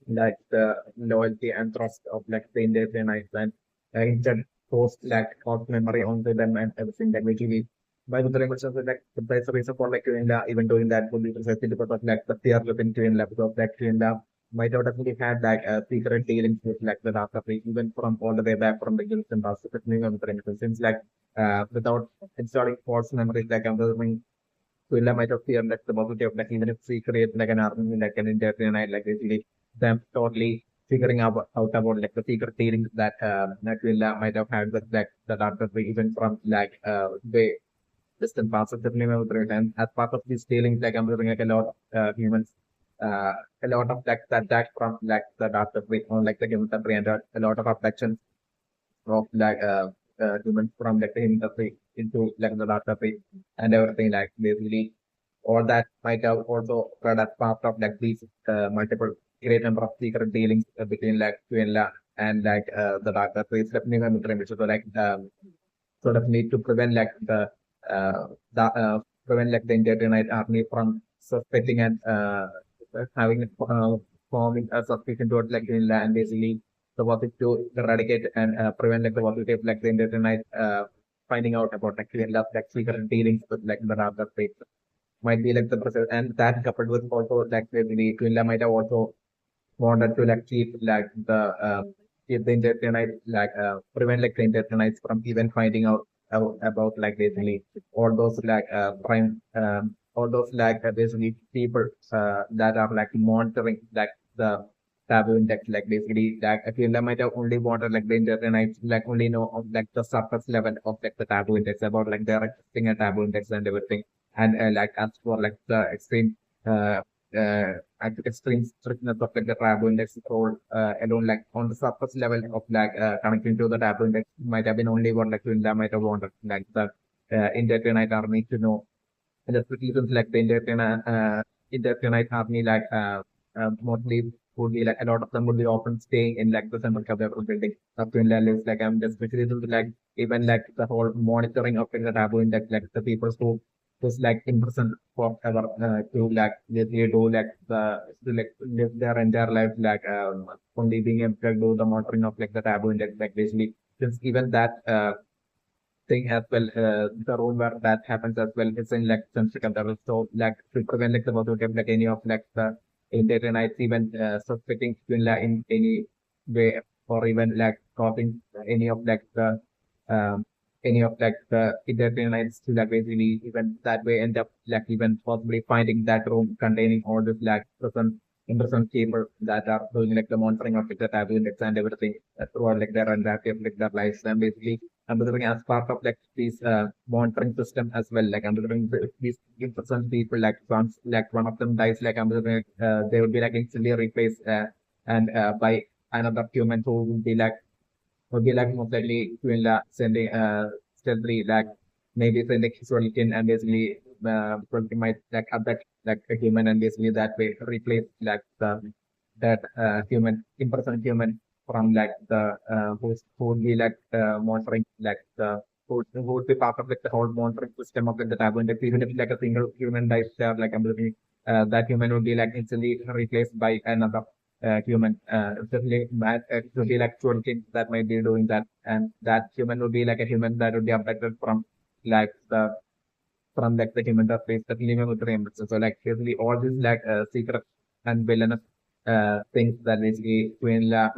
Speaker 1: like the loyalty and trust of like the Indian Iceland. Instead post like hot memory onto them and everything that basically by the very much of like the best reason for like Glenla even doing that would be precisely because of like the fear within Glenla because like Glenla might have definitely had like a secret dealings with like the Rasta even from all the way back from the Gills and Rasta since like without installing false memories like I'm assuming Quilla might have feared like the possibility of like even if we create like an army like an Indian night like basically them totally figuring out about like the secret dealings that that Quilla might have had with like the Rasta even from like way distant past of definitely with and as part of these dealings like I'm assuming like a lot of humans uh, a lot of like that from like the Rasta on like the human country and a lot of abductions of like humans from like the industry into like the database and everything like basically all that might have also spread as part of like these multiple great number of secret dealings between like Quinla and like the database definitely so like sort of need to prevent like the prevent like the Indian army from suspecting and having forming a suspicion towards like Greenland and basically the what it to eradicate and prevent like the what it like the Indian finding out about like Greenland like secret dealings with like the other states might be like the process and that coupled with also like basically Greenland might have also wanted to like keep the Internet like prevent like the Internet from even finding out about like basically all those like prime all those like basically people that are like monitoring like the taboo index like basically like I feel they might have only wanted like the Internet like only know of like the surface level of like the taboo index about like they're existing a taboo index and everything and like as for like the extreme uh, uh, at extreme strictness of like the Taboo index role alone, like on the surface level of like connecting to the Taboo index might have been only one like India might have wanted like the Indian army to know. And the reasons like the Indian army like mostly would be like a lot of them would be often staying in like the central capital building up to India lives like especially to like even like the whole monitoring of like, the Taboo index like the people who's like imprisoned forever to like they do like to like live their entire life like only being able to do the monitoring of like the Taboo index like basically since even that thing as well the role where that happens as well is in like sensitive control so like to prevent like the possibility of like any of like the Internet even suspecting in any way or even like causing any of like the um, any of like the Internet to like basically even that way end up like even possibly finding that room containing all this like present people that are doing like the monitoring of like, the taboo index and everything throughout like their entire like their lives and basically I'm doing as part of like this monitoring system as well. Like I'm doing these some people like once like one of them dies, like I'm doing they will be like instantly replaced and by another human who will be like most likely sending stealthily like maybe sending his religion and basically probably might like abduct like a human and basically that way replace like the that human impersonal human from like the who would be like monitoring like the who would be part of like the whole monitoring system of like, the taboo. And if even if like a single human dies there, like I'm looking, that human would be like instantly replaced by another human. Certainly, it would be like two things that might be doing that, and that human would be like a human that would be abducted like the from like the human interface that living with remembrances. So like basically all these like secret and villainous things that basically Quinela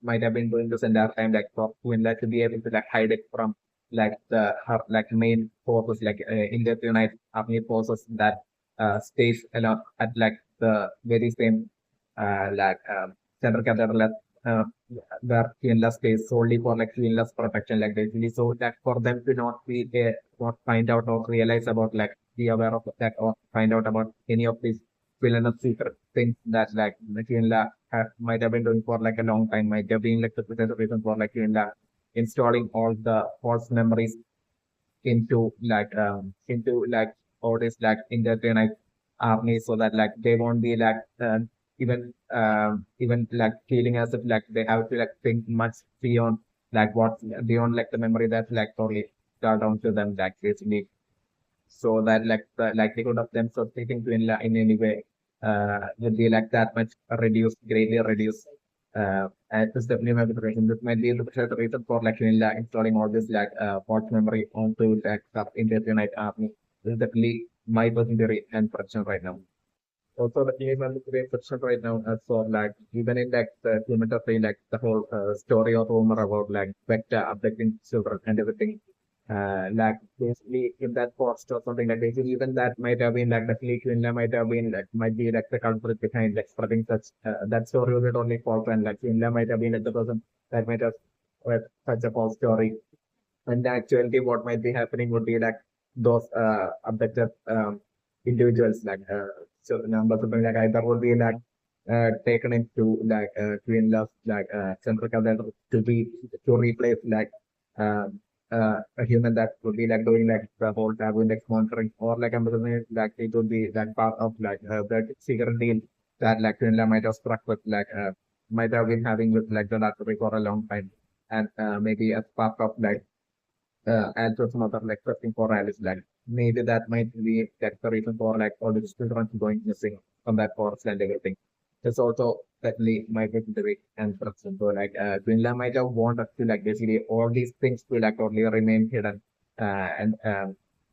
Speaker 1: might have been doing this entire time, like for Quinela to be able to like hide it from like the her like main forces, like Indian United Army forces that stays along at like the very same like Central Cathedral uh, where Quinela stays solely for like Quinela's protection, like basically so that for them to not be not find out or realize about like be aware of that or find out about any of these villainous secret things that like Quinela might have been doing for like a long time, might have been like the reason for like Quinela installing all the false memories into like all this like internet army so that like they won't be like even like feeling as if like they have to like think much beyond like what beyond like the memory that's like totally down to them like basically so that like the likelihood of them succeeding to in any way would be like that much reduced, greatly reduced. And this definitely might be the reason. This might be the reason for like installing all this like false memory onto like stuff in the United Army. This is definitely my personal theory and prediction right now. Also, the game and the prediction right now as for like even in like the humanitarian like the whole story or rumor about like Vector abducting children and everything like basically if that post or something like basically even that might have been like definitely Quinla might have been like might be like the culprit behind like spreading such that story was only false and like Quinla might have been like the person that might have spread such a false story and actually what might be happening would be like those abducted individuals like so numbers something like either would be like taken into like Quinla's like central cabinet to be to replace like um, a human that would be like doing like the whole tab index monitoring or like I'm assuming like it would be that part of like that secret deal that like Quinla might have struck with like might have been having with like the Laboratory for a long time and maybe as part of like and to some other like searching for Alice like maybe that might be like the reason for like all the children going missing from that forest and everything. It's also definitely my theory and person. So like Quinla might have wanted to like basically all these things to like totally remain hidden and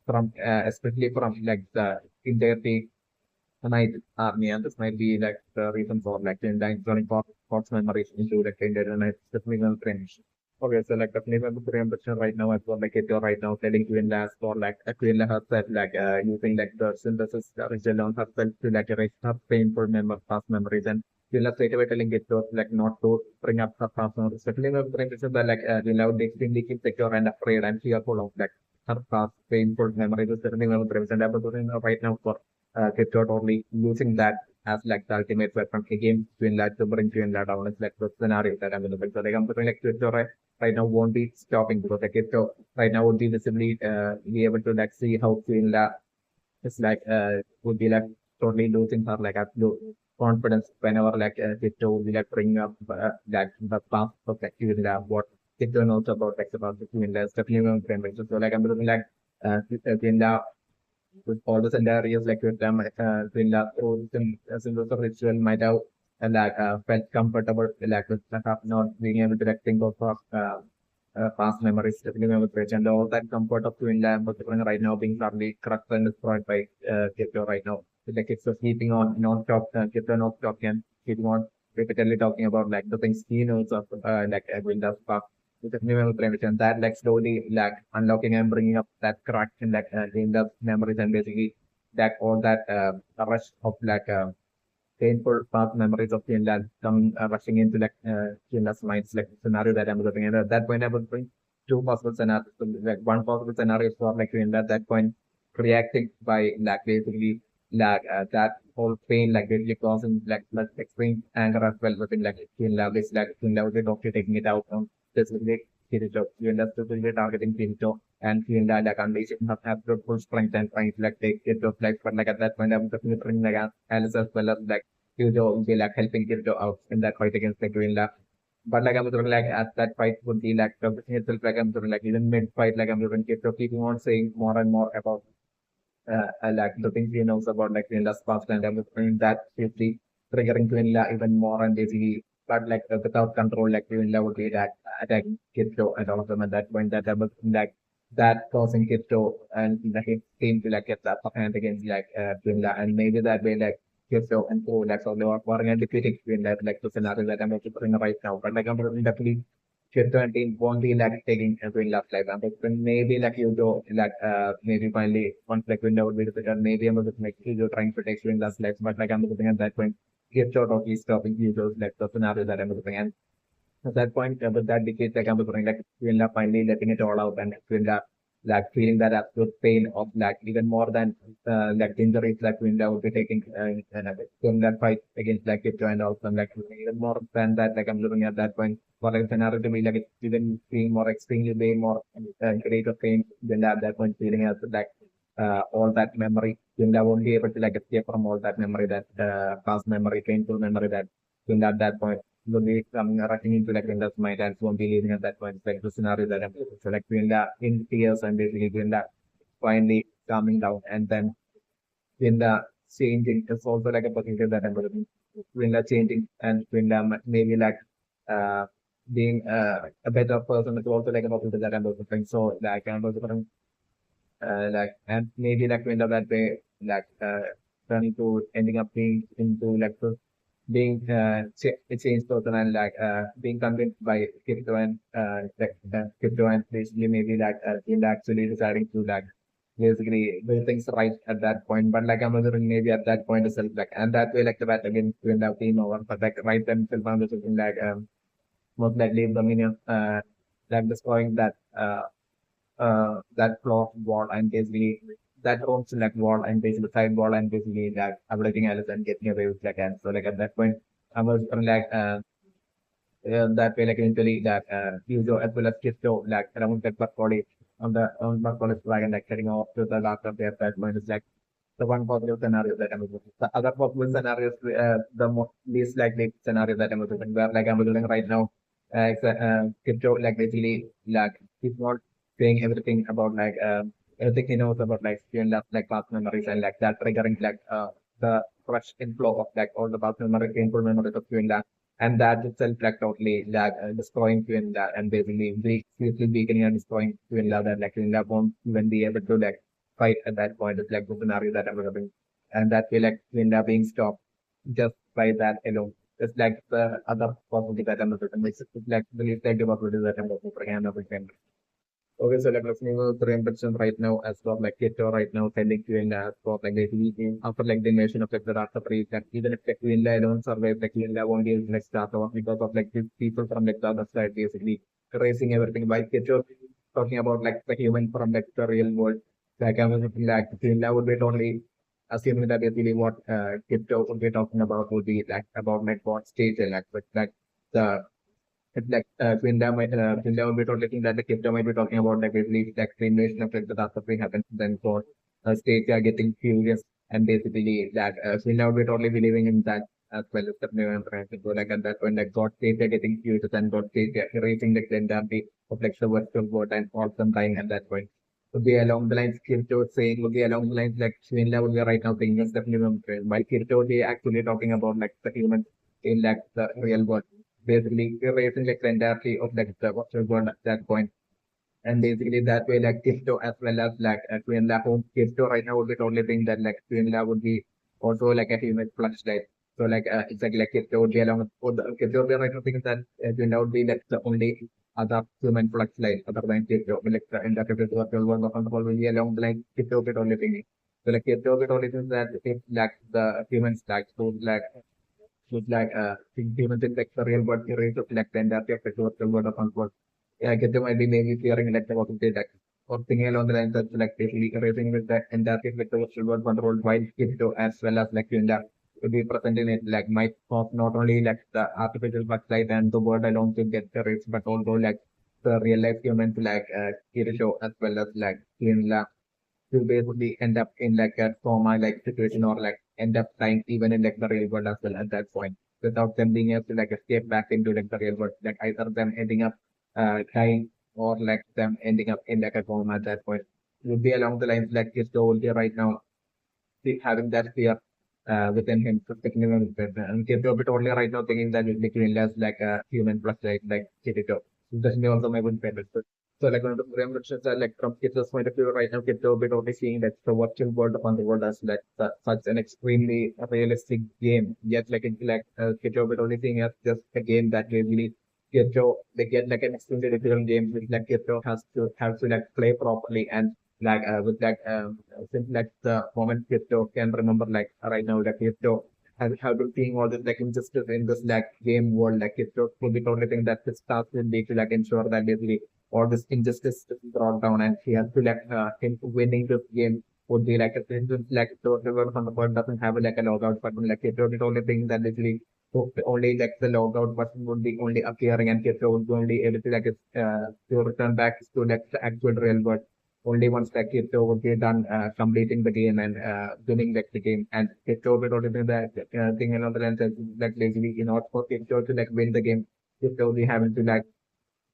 Speaker 1: from especially from like the entirety night army and this might be like the reason for like the installing Fox memories into like the internet definitely cringe. Okay, so like definitely I'm very ambition right now as well. Like if you're right now telling Quinla or like a Quinla herself, like using like the synthesis original on herself to like erase her painful past memories and Quinla straight away telling it to like not to bring up her past memories. Definitely I'm very ambition that like Quinla would be extremely insecure and afraid and fearful of like her past painful memories. Is definitely I'm very ambition. I'm doing right now for Crypto totally using that as like the ultimate weapon against Quinla to bring Quinla down. It's like the scenario that I'm available. So like I'm putting like Crypto right now won't be stopping because like it right now would be visibly be able to like see how Quinla is like would be like totally losing her like absolute confidence whenever like Tito will be like bringing up like the past of like Quinla what Tito knows about like about the Quinla is definitely one friend. So like I'm looking like Quinla with all the scenarios like with them Quinla through symbols of ritual might have like felt comfortable like with not being able to like think of past memories, definitely memory bridge, and all that comfort of twin lamp right now being probably crushed and destroyed by crypto right now. Like it's just keeping on non-stop, crypto non-stop and keeping on repeatedly talking about like the things he knows of like Windows Spark with the new memory bridge, and that like slowly like unlocking and bringing up that crack in like Windows memories and basically that all that rush of like painful past memories of Finland come rushing into like Finland's minds, like scenario that I'm looking at. At that point, I would bring two possible scenarios. So, like one possible scenario is for like Finland at that point reacting by like basically like that whole pain like basically causing like extreme anger as well within like Finland. It's like Finland would be doctor taking it out on specifically. Kirito. Quinela specifically targeting Kirito, and Quinela like unleashing her absolute full strength and trying to like take Kirito like, but like at that point I'm definitely bringing like Alice as well as like Kirito will be like helping Kirito out in that fight against the Quinela. But like I'm doing like at that fight would be like everything itself like I'm doing like even mid fight like I'm doing Kirito keeping on saying more and more about like the things he knows about like Quinla's past and everything that basically triggering Quinla even more and basically but like without control like Quinla would be like attacking Kitto and all of them at that point that was like that causing Kitto and the hit team to like get that upper hand against like Quinla and maybe that way like Kitto and Co like so they were pouring and defeating Quinla like the scenario that I'm putting right now but like I'm definitely Children team won't be like taking every last life. But when maybe like you do like maybe finally once like window would be the maybe I'm going to make you trying to take during last life. But like I'm looking at that point, get short of these stopping you like the scenario that I'm looking at. At that point, with that decade, like I'm looking like we end up finally letting it all out and we end up like feeling that absolute pain of like even more than like the injuries that Winda would be taking in that fight against like Kipto and also like even more than that, like I'm looking at that point for like scenario to be like it's even being more extremely way more greater pain than at that point feeling as like all that memory. Winda won't be able to like escape from all that memory that past memory, painful memory that Winda at that point will be coming rushing into like Winda's mind and won't be leaving at that point. It's like the scenario that I'm so like Winda in tears and basically Winda finally calming down and then Winda changing is also like a positive that I'm looking. Winda changing and Winda maybe like uh being a better person is also like a positive that I'm looking. So like I'm also like and maybe like Winda that way like turning to ending up being into like being a changed person and like being convinced by crypto and crypto and basically maybe like in actually deciding to like basically do things right at that point. But like I'm wondering maybe at that point itself like and that way like the bat again to end up team over but like right then still found something like most likely Dominion like destroying that floor wall and basically that room select wall and basically side wall and basically like avoiding Alice and getting away with like and so like at that point I was like that way like eventually that Yuzo as well as Kisto like around that body on the college flag and like heading off to the last of their that point is like the one possible scenario that I'm looking. The other possible scenarios, the most least likely scenario that I'm looking, where like I'm looking right now, crypto like basically like he's not saying everything about like everything he knows about like student like past memories and like that triggering like the fresh inflow of like all the past memory, painful memories of student and that itself like totally like destroying Quinla and basically seriously weakening and destroying Quinla that like Quinla won't even be able to like fight at that point. It's like the scenario that I'm having. And that way like Quinla being stopped just by that alone. It's like the other possibility that I'm looking. It's like the least likely possibility that I'm looking for again of Okay, so like listening to the impression right now as well like Keto right now sending to in for like the after like the invasion of like the Rasta priest that even if like Quinla alone survive like Quinla won't be like start off because of like these people from like the other side basically erasing everything by Keto talking about like the human from like the real world. Like I was thinking like Quinla would be totally assuming that basically what Keto would be talking about would be like about like what stage and like but like the it's like Quinda will be talking that the Kipta might be talking about like basically like the invasion of like the Rasta thing happens then for states are getting furious and basically that Quinda will be totally believing in that as well as the new so like at that point like God states are getting furious and God states are erasing the identity of like the virtual world and all some dying at that point. Would be along the lines Kirito saying would be along the lines like Quinda would be right now saying yes definitely while Kirito would be actually talking about like the human in like the real world basically erasing like the entirety of like the virtual world at that point. And basically that way like Kisto as well as like Quinla home Kisto right now would be totally think that like Quinla would be also like a human flashlight. So like it's like Kisto would be along with the Kisto would be right now thinking that Quinla would be like the only other human flashlight other than Kisto. But like the entire virtual world of control will be along the line Kisto would be totally thinking. So like Kisto would be totally thinking that if like the humans like so like would like given the like the real world erase of like the entirety of the virtual world of unquote. Yeah, I get them might be maybe fearing like the what they like or thinking along the lines of like basically erasing with the entirety of like the virtual world controlled by crypto as well as like Yunda would be present in it like might cause not only like the artificial backlight and the world alone to get erased but also like the real life humans like Kirito as well as like Quinela to basically end up in like a trauma like situation or like end up dying even in like the real world as well at that point without them being able to like escape back into like the real world. Like either them ending up dying or like them ending up in like a coma at that point. It would be along the lines like it's told here right now having that fear within him, suspecting him with it. And Kirito bit only right now thinking that it's literally as like a human plus like Kirito. Definitely also my good favorite. So like one of the reactions are like from Kirito's point of view right now, Kirito bit only seeing that the virtual world upon the world as like such an extremely realistic game. Yet like Kirito bit only seeing as just a game that really Kirito they get like an extremely difficult game which like Kirito has to like play properly and like with like since like the moment crypto can remember like right now like crypto has have been seeing all this like injustice in this like game world like crypto would be totally think that his task will be to like ensure that basically all this injustice is brought down and he has to like him winning this game would be like a since like the river on the point doesn't have like a logout button like crypto the only thing that basically so only like the logout button would be only appearing and crypto would be only able to like to return back to like the actual real world only once like Kirito would be done completing the game and winning like the game. And Kirito would only be that thing another lens is like basically in order for Kirito to like win the game, Kirito will be having to like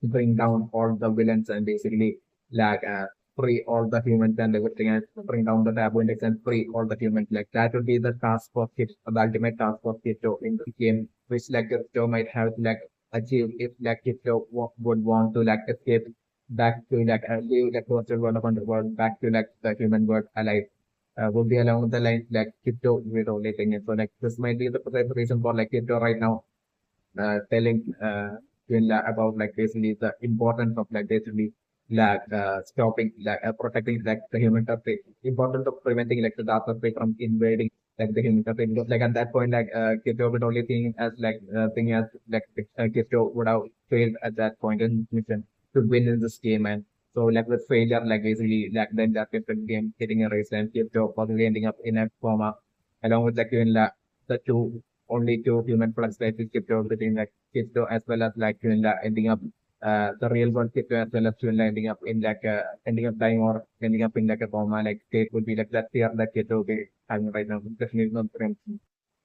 Speaker 1: bring down all the villains and basically like free all the humans and everything and bring down the taboo index and free all the humans. Like that would be the task for Kirito, the ultimate task for Kirito in the game, which like Kirito might have to like achieve if like Kirito would want to like escape back to like leave like virtual world of underworld back to like the human world alive. Would be along the lines like Kirito with only thing. So like this might be the precise reason for like Kirito right now telling Quinela about like basically the importance of like basically like stopping like protecting like the human traffic, importance of preventing like the dark traffic from invading like the human traffic. Because like at that point like Kirito would only think as like thing as like Kirito would have failed at that point in mission to win in this game and so like with failure like basically like then that different game getting erased and Kirito possibly ending up in a coma along with like Quinela the two only two human plus like crypto between like crypto as well as like ending up the real world crypto as well as ending up in like ending up dying or ending up in like a coma like state would be like that fear that crypto be having right now definitely not friends.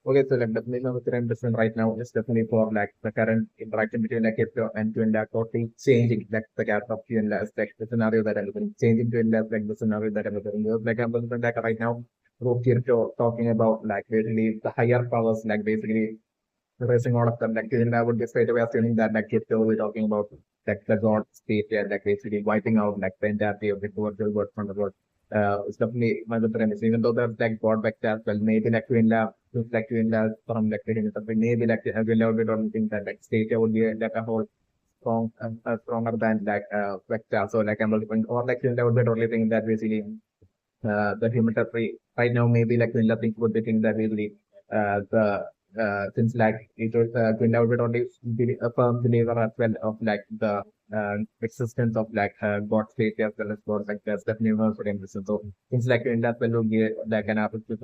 Speaker 1: Okay, so like definitely not different right now is definitely for like the current interaction between like crypto and Twinla totally changing like the character of Twinla like the scenario that I'm looking changing Twinla like the scenario that I'm looking like I'm looking like right now Kirito talking about like basically the higher powers, like basically erasing all of them. Like I would be straight away assuming that like Kirito we're talking about like the god state yeah, like basically wiping out like the entirety of the virtual world from the world. It's definitely one of the premise. Even though there's like god back there as well, maybe like Quinla, like Quinla from like the something, maybe like Quinla would don't think that like state would be like a whole stronger than like vector. So like I'm looking or like Quinla would be totally thinking that basically the humanitarian right now maybe like Quinla think would be think that really the since like it was Quinla would only be a firm believer as well of like the existence of like God state as well as God like that's definitely one for reason. So things like Quinla will be like an opposite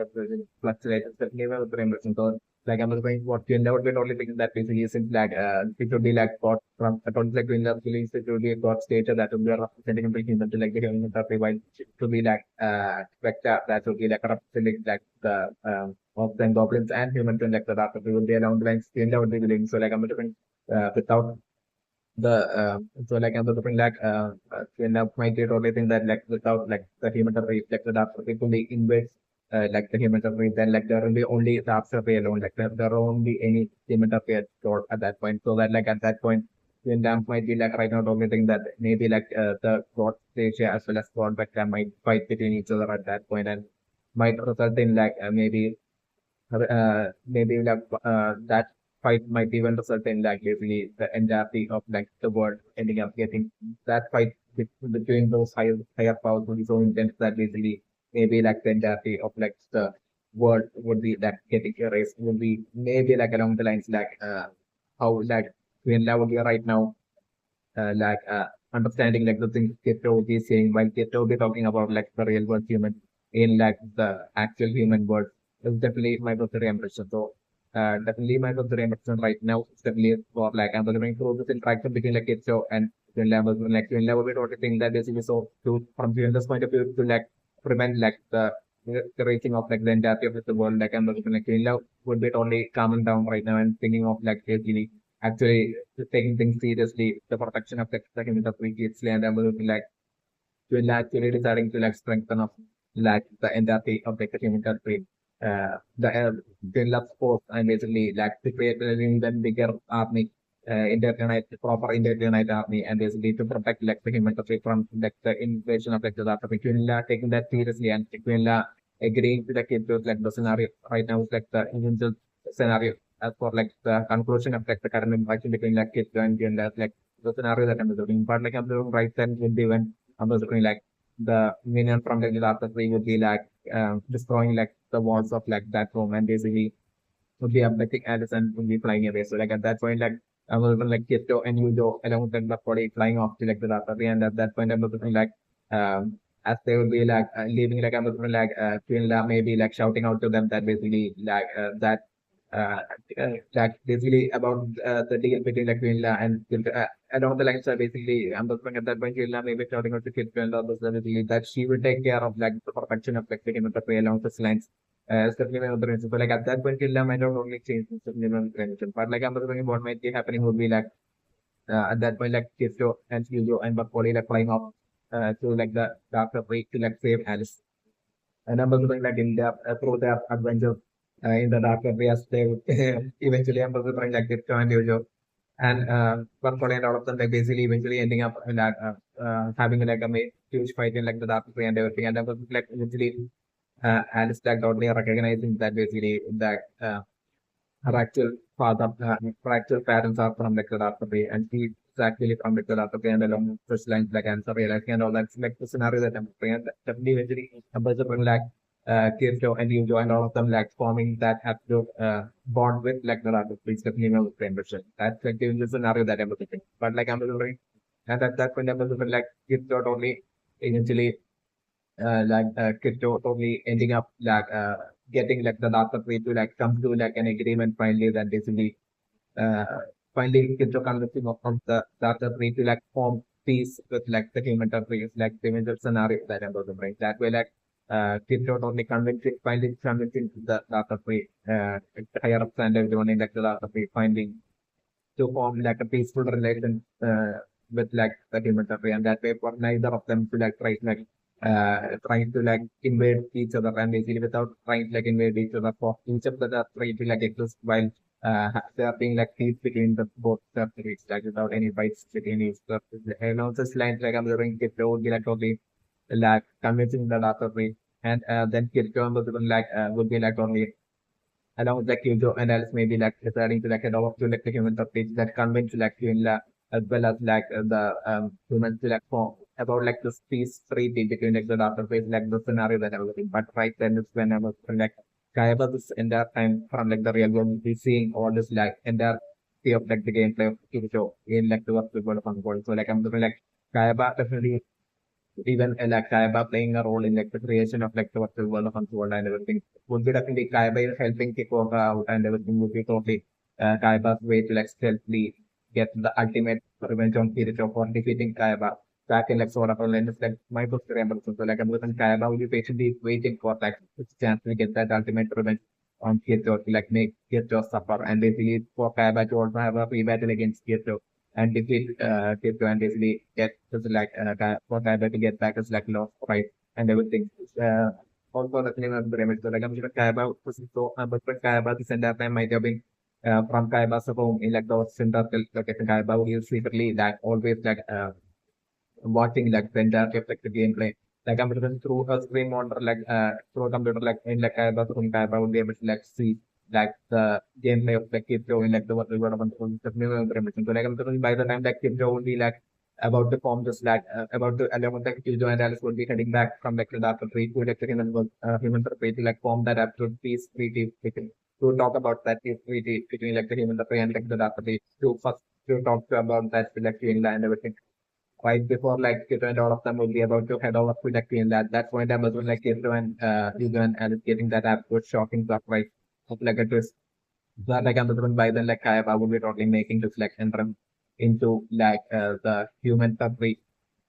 Speaker 1: fluctuate definitely one for reason. So like I'm going what Quinla would be only thinking that basically since like it would be like God from according to like Quinla believes it would be a God state that would be representing the human to like the humanitarian while to be like vector that would be like representing like the of and goblins and humans and like the dark will be around the lines change out the building. So like I'm different without the so like I'm different like end up might get only thing that like without like the human race like the dark it will be invades like the human race then like there will be only the after alone like there won't be any human race stored at that point so that like at that point then that might be like right now the only thing that maybe like the god stage as well as god vector might fight between each other at that point and might result in like maybe like that fight might even result in like basically the entirety of like the world ending up getting that fight between those higher powers would be so intense that basically maybe like the entirety of like the world would be like getting erased would be maybe like along the lines like how like Quinla would be right now like understanding like the things Keto would be saying while Keto would be talking about like the real world human in like the actual human world is definitely my first impression. So definitely my first impression right now is definitely for like I'm going through this interaction between like Keto and Quinela was like Quinela would be totally think that basically so to from Quinela's point of view to like prevent like the reaching of like the entirety of the world, like I'm looking like Quinela would be totally calming down right now and thinking of like basically actually taking things seriously, the protection of the human previously, and I'm looking like will actually deciding to like strengthen of like the entirety of like the human country. The love force and basically like to create an even bigger army, proper internet army, and basically to protect like the human country from like the invasion of like the South Africa. Taking that seriously and Quinla agreeing to like into like the scenario right now is like the initial scenario as for like the conclusion of like the current interaction between like Kiddo and Quinla, like the scenario that I'm doing. But like I'm doing right then will be when on the screen, like the minion from the disaster tree would be like destroying like the walls of like that room and basically would be abducting Alice and would be flying away. So like at that point, like I was like Kito and Yudo along with the body flying off to like the disaster tree, and at that point I was looking like as they would be like leaving, like I was looking like Quinla maybe like shouting out to them that basically like uh, that basically about the deal between like Quinla and along the lines are basically I'm looking at that point Quinla maybe shouting out to Quinla basically that she will take care of like the perfection of like the chemotherapy along those lines. Certainly my other so like at that point Quinla might not only change the intervention, but like I'm looking what might be happening would be like at that point like Kisto and Hugo and Buckbody like flying off to like the darker break to like save Alice. And I'm also like in their through their adventure in the dark areas, they would eventually I'm also trying like this join Yojo and Buckbody and all of them like basically eventually ending up in that having like a huge fight in like the dark area and everything. And I was like eventually Alice like totally recognizing that basically that her actual father, her actual parents are from like the Darthapay, and she is actually from like the Darthapay, and along such lines like answer realizing and all that. It's like the scenario that I'm playing, and definitely eventually a bunch of like Kirjo and Yujo and all of them like forming that absolute bond with like the Darthapay. It's definitely my friend version. That's like the scenario that I'm looking. But like I'm looking, and at that point I'm looking like Kirjo only eventually crypto totally ending up like getting like the data tree to like come to like an agreement finally that basically uh, finally crypto convincing of the data tree to like form peace with like the human trees like the major scenario that I'm talking about. That way like crypto totally convincing finally convincing the data tree higher up and everyone in like the data tree finding to form like a peaceful relation with like the human country, and that way for neither of them to like try to like trying to like invade each other and basically without trying to like invade each other for each of them are trying to like exist while there being like peace between the both countries like without any fights between each other. And also this lines like I'm doing it would be like totally like convincing the other way and then Kirko like would be like only along with like Yujo and else maybe like referring to like a lot of to like the human topics that convince like Quinla as well as like the humans to like form about like this peace treaty between like the doctor phase like the scenario that I was looking. But right then is when I was like Kayaba this entire time from like the real world we seeing all this like entire of like the gameplay of Yujo in like the virtual world of Unfold. So like I'm looking like Kayaba definitely even like Kaiba playing a role in like the creation of like the virtual world of Unfold and everything would be definitely Kaiba helping Kikoka out and everything would be totally Kaiba's way to like stealthily get the ultimate revenge on Kirito for defeating Kaiba back in like sort of a lens like my book remember so like I'm looking Kaiba will be patiently waiting for like his chance to get that ultimate revenge on Kirito to like make Kirito suffer and basically for Kaiba to also have a free battle against Kirito and defeat Kirito and basically get just like for Kaiba to get back his like lost pride and everything. Also the name of the remedy. So like I'm sure Kaiba was so but for Kaiba the entire time might have been from Kaiba's home in like the center location Kaiba who is secretly like always like watching like the entirety of like the gameplay. Like I'm looking through a screen monitor like through a computer like in like Kaiba's room Kaiba would be able to like see like the gameplay of like Kipjo in like the what development the new implementation. So like I'm thinking by the time that Kipjo would be like about to form just like about to along with like Kipjo and Alice would be heading back from like the Dark Tree to like the human tree to like form that absolute peace treaty to talk about that peace treaty between like the human tree and like the Dark Tree to first to talk to about that with like Quinela and everything. Right before like Kito and all of them will be about to head over to like Quinela. That point I was when like Kito and Hugo and Alice getting that absolute shocking surprise of like a twist that like I'm by then like Kayaba would be totally making this like entrance into like the human country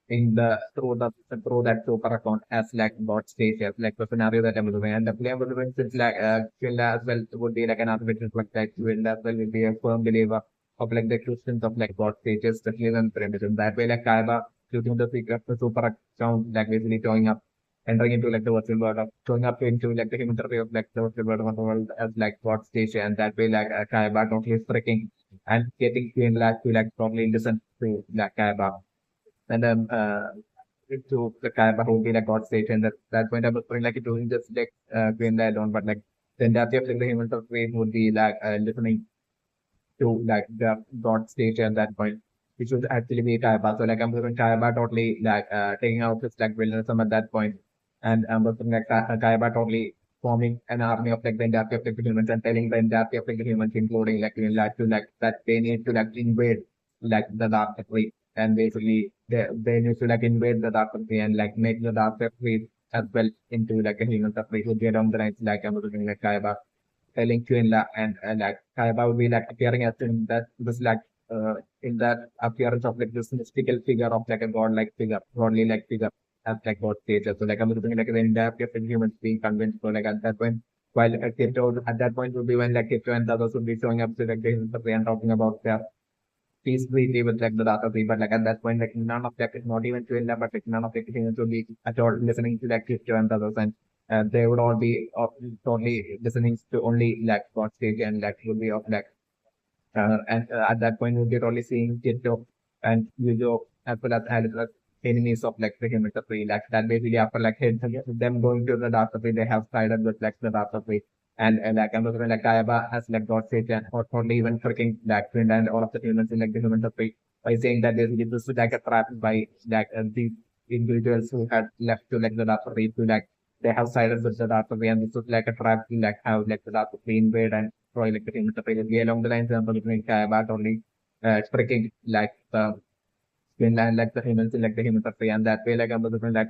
Speaker 1: in the through that super account as like bot stage as like the scenario that I'm doing and the play I'm doing since like Quinela as well would be like an artificial like that Quinela as well will be a firm believer of like the existence of like bot stages, especially when primitive. That way like Kaiba using the secret the super account like basically showing up entering into like the virtual world of showing up into like the human interface of like the virtual world as like bot stage and that way like Kaiba totally freaking and getting Quinela to like probably listen to like Kaiba and to the Kaiba who be like God state and that point I was putting like it doing just like doing that alone, but like the entirety of like the human race would be like listening to like the God state at that point, which would actually be Kaiba. So like I'm putting Kaiba totally like taking out his like villanism at that point, and I'm putting like Kaiba totally forming an army of like the entirety of like the humans and telling the entirety of like the humans, including like like to like that they need to like invade like the dark tree and basically they need to like invade the dark tree and like make the dark tree as well into like a human tree who get on the lines like I'm looking like Kaiba telling Quinela and like Kaiba would be like appearing as in that this like in that appearance of like this mystical figure of like a godlike figure, godly like figure as like God stages. So like I'm looking like the entire different humans being convinced. So like at that point, while Kito at that point would be when like Kito and the others would be showing up to like the and talking about their peace treaty with like the data tree, but like at that point, like none of that is not even to India, but like none of the humans would be at all listening to like Crypto and others, and they would all be totally listening to only like God stage and like would be of like and at that point we'll be only seeing Crypto and Yujo as well as Alice enemies of like the human tree, like that basically after like them going to the data tree, they have sided with like the data tree and like I'm looking like Kayaba has like got Satan or totally even freaking like Twin and all of the humans in like the human topic by saying that basically this was like a trap by like these individuals who had left to like the Dark Tree to like they have sided with the Dark Tree and this was like a trap to like have like the Dark Tree invade and destroy like the human topic along the lines I'm looking Kayaba only freaking like the Quinlan like the humans like the human tree and that way like I'm looking like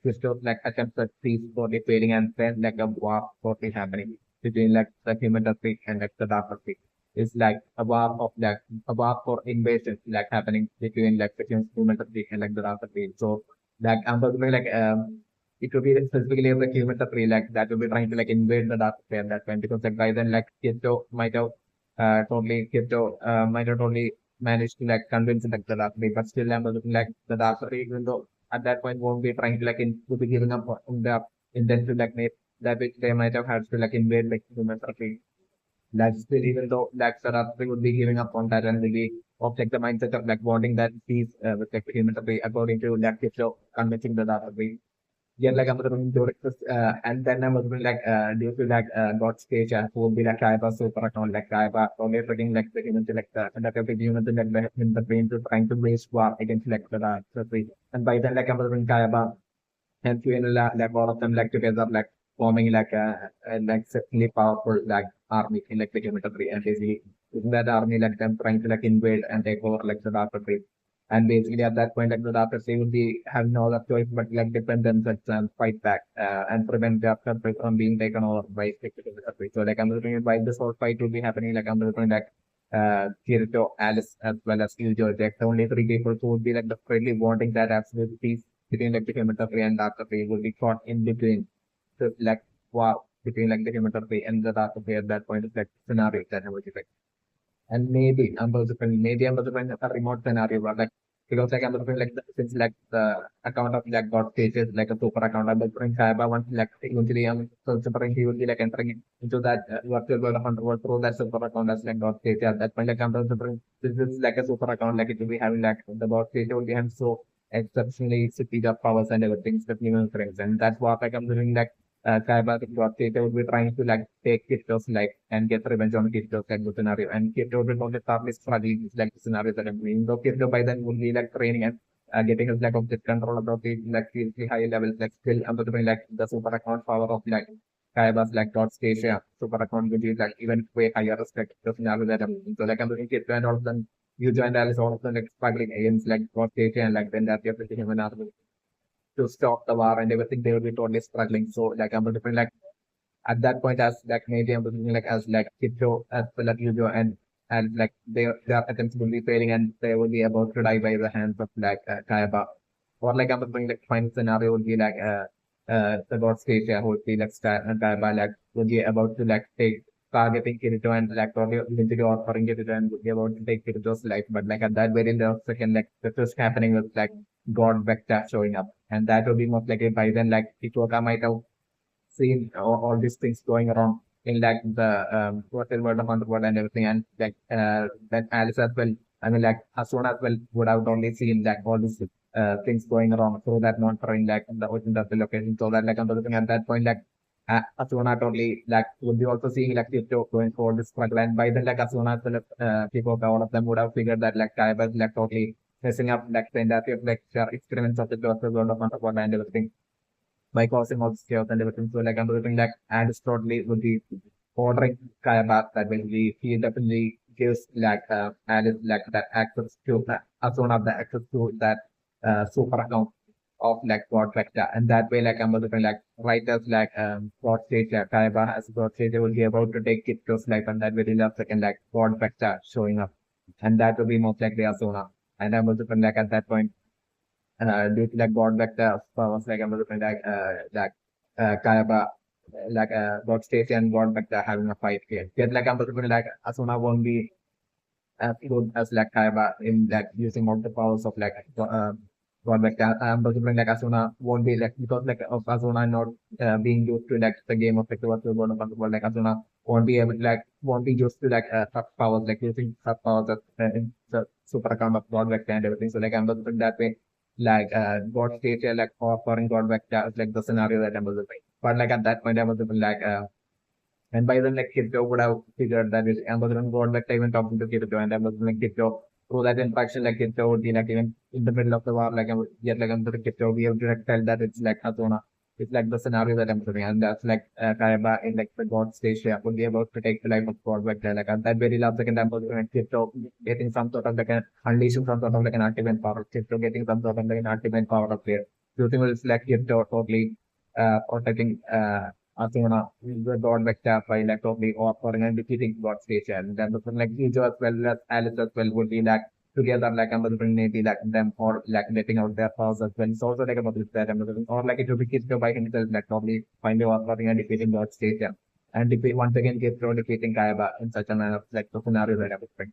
Speaker 1: Christoph like attempts at peace for the failing and then like a war for it happening between like the human tree and like the dark tree. It's like a war of like a war for invasion like happening between like the human tree and like the dark tree. So like I'm looking like it would be specifically the human tree like that will be trying to like invade the dark tree at that point because like by then like Kirito might have totally Kirito might have totally managed to like convince like the Darkrai, but still I'm looking like the Darkrai, even though at that point won't be trying to like to be giving up on the intent to like make that which they might have had to like invade like human Darkrai. That's still even though like the Darkrai would be giving up on that and will be of like the mindset of like wanting that peace with like the human Darkrai according to like Kipcho convincing the Darkrai. Yeah, like I'm going to and then I'm going like due to like God stage and who will be like Kaiba super account like Kaiba only freaking like the human like the every human like in the brain to trying to raise war against like the three. And by then like I'm going Kaiba and Quinela like all of them like together like forming like a like exceptionally powerful like army in like the human three and basically in that army like them trying to like invade and take over like the Dark Tree. And basically at that point, like the doctors, they would be having no other choice but like defend themselves and fight back and prevent the country from being taken over by specific country. So like I'm looking why this whole fight will be happening. Like I'm looking like Kirito, Alice, as well as Killjoy. Like the only three people who would be like the friendly wanting that absolute peace between like the human country and dark country would be caught in between. So like wow between like the human country and the dark country at that point is like scenario that I would expect. And maybe I'm also trying a remote scenario, but like because like I'm looking like since like the account of like got stages like a super account, I'm looking Cyber once like eventually I'm considering he will be like entering into that virtual world of underworld through that super account as like got stage. At that point, like I'm considering this is like a super account, like it will be having like the bot stage will be having so exceptionally superior powers and everything, especially when friends. And that's what like I'm doing like Kaiba got Kito would be trying to like take Kito's like and get revenge on Kito's like the scenario. And Kito would only start this struggling with like the scenario that I'm doing. Though Kito by then would be like training and getting his like object control about the like seriously high levels like skill and doing like the super account power of like Kaiba's like dot station super account which is like even way higher respect the scenario that I'm doing. So like I'm doing Kito and all of them you joined Alice all of them like struggling against like dot station and like then that you're him and to stop the war and everything, they will be totally struggling. So like I'm different like at that point as like maybe I'm looking like as like Kidjo as well as Yujo and and like their attempts will be failing and they will be about to die by the hands of like Kaiba. Or like I'm thinking like final scenario would be like the god stage who would be like Kaiba like would be about to like take targeting Kirito and like totally literally offering Kirito and would be about to take Kirito's life. But like at that very last second, like the twist happening was like God Vector showing up. And that would be most likely by then like Itoka might have seen all these things going around in like the what is world of underworld and everything and like that Alice as well. I mean like Asuna as well would have only seen like all these things going around through that monitoring like the origin of the location. So that like another thing at that point like Asuna totally like would be also seeing like Tito going for this struggle and by then like Asuna as well people all of them would have figured that like Kaiba is like totally messing up like the entirety of like experiments of the world of underworld and everything by causing all this chaos and everything. So like I'm looking like Alice totally would be ordering Kayaba that basically he definitely gives like Alice like that access to as one of the access to that super account of like God Vector. And that way like I'm looking like writers like God Stage like Kayaba as God Stage will be about to take it to life and that very last second like God Vector showing up. And that will be most likely Asuna. And I'm also like at that point due to like God vector was like I'm looking Kayaba like God Stacy and God vector having a fight here. Yet like I'm looking like Asuna won't be as good as like Kaiba in like using all the powers of like God vector. I'm looking like Asuna won't be like because like of Asuna not being used to like the game of like the virtual world of Underworld, like Asuna won't be able like won't be used to like sub powers like using sub powers as in the super account of God vector and everything. So like I'm looking that way like God state like offering God vector is like the scenario that I'm looking. But like at that point I was like and by then, like Kirito would have figured that is Amazon God like even talking to Kirito and Amazon like Kirito through that interaction like Kirito would be like even in the middle of the war like yet like under Kirito we have to like tell that it's like Hazuna. It's like the scenario that I'm saying and that's like Kaiba in like the God stage would be about to take the life of God Vector like at that very last second I'm like Kirito getting some sort of like an unleashing some sort of like an ultimate power. Kirito getting some sort of like an ultimate power up there. Using was like Kirito totally protecting Asuna, the God vector by like totally offering and defeating God station. And then the like Ijo as well as Alice as well would be like together like I'm maybe like them or like letting out their powers as well. It's also like about this that or like it would be Kirito by himself like probably finally offering and defeating God station. And defeat once again Kirito defeating Kaiba in such a manner like the scenario that I'm expecting.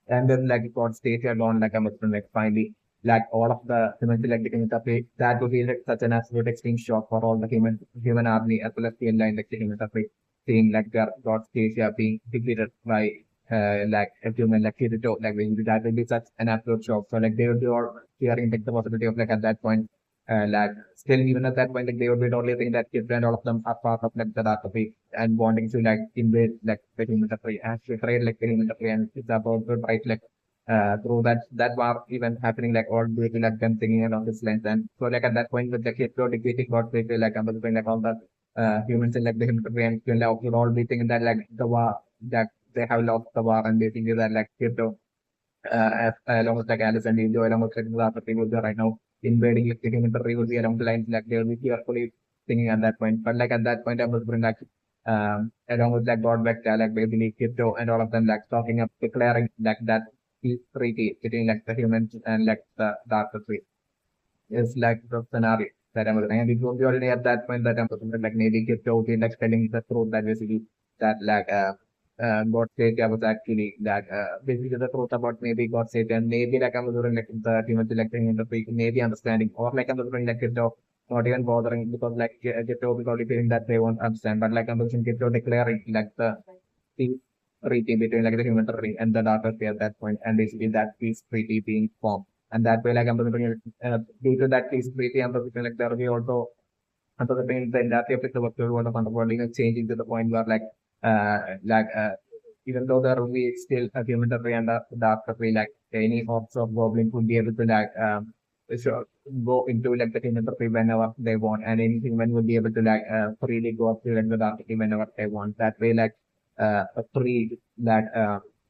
Speaker 1: And then like God stated alone like I'm like finally like all of the human like became interface that would be like such an absolute extreme shock for all the human army as well as the line like human interface seeing like their God Stasia being defeated by like a human like Kirito like that will be such an absolute shock. So like they would be all fearing like the possibility of like at that point like still even at that point like they would be only think that Kirito and all of them are part of like the Dark Tree and wanting to like invade like the human tree and to trade like the human tree and it's about to fight like through that war even happening like all due to like them singing along this lines and so like at that point with the Kirito defeating God they feel like I'm doing like all the humans in like the human tree and feel like all be thinking that like the war that they have lost the war and they think that like Kirito as along with like Alice and Indio, along with like the people there right now invading like the human would be along the lines like they will be carefully thinking at that point. But like at that point, I was bring like along with like God Vector, like basically Crypto and all of them like talking up, declaring like that peace treaty between like the humans and like the Dark Tree is like the scenario that I'm looking. And it will be already at that point that I'm looking at like maybe Crypto will be like telling the truth that basically that like God Satan was actually that basically the truth about maybe God Satan, maybe like I'm looking like the human selecting in the maybe understanding, or like I'm looking like Crypto not even bothering because like Crypto because feeling that they won't understand, but like I'm looking Crypto declaring like the peace treaty between like the human tree and the darker tree at that point, and basically that peace treaty being formed. And that way, like I'm looking due to that peace treaty, I'm looking like there will be also and so the pain the industry of the virtual world of underworld even changing to the point where like even though there will be still a human and a dark way like any hordes of goblins would be able to like so go into like the human whenever they want and any human will be able to like freely go up to like the dark whenever they want. That way like a free that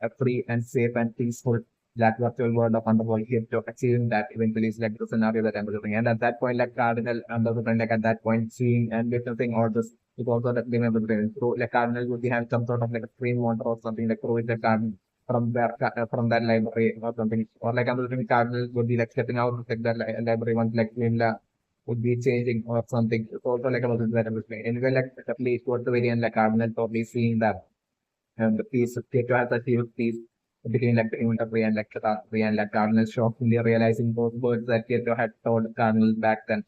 Speaker 1: a free and safe and peaceful that virtual world of underworld here to achieving that eventually is like the scenario that I'm looking. And at that point, like Cardinal and the friend, like at that point, seeing and witnessing all this, it also like remember the brain. So like Cardinal would be having some sort of like a stream monster or something like through it, the Cardinal from that library or something, or like I'm looking Cardinal would be like stepping out of like that library once like Quinela would be changing or something. It's also like about that I'm looking. Anyway, like the place towards the very end, like Cardinal probably seeing that and the piece of Keto has achieved peace between like the inventory and like Katari and like Cardinal shockingly realizing those words that Keto had told Cardinal back then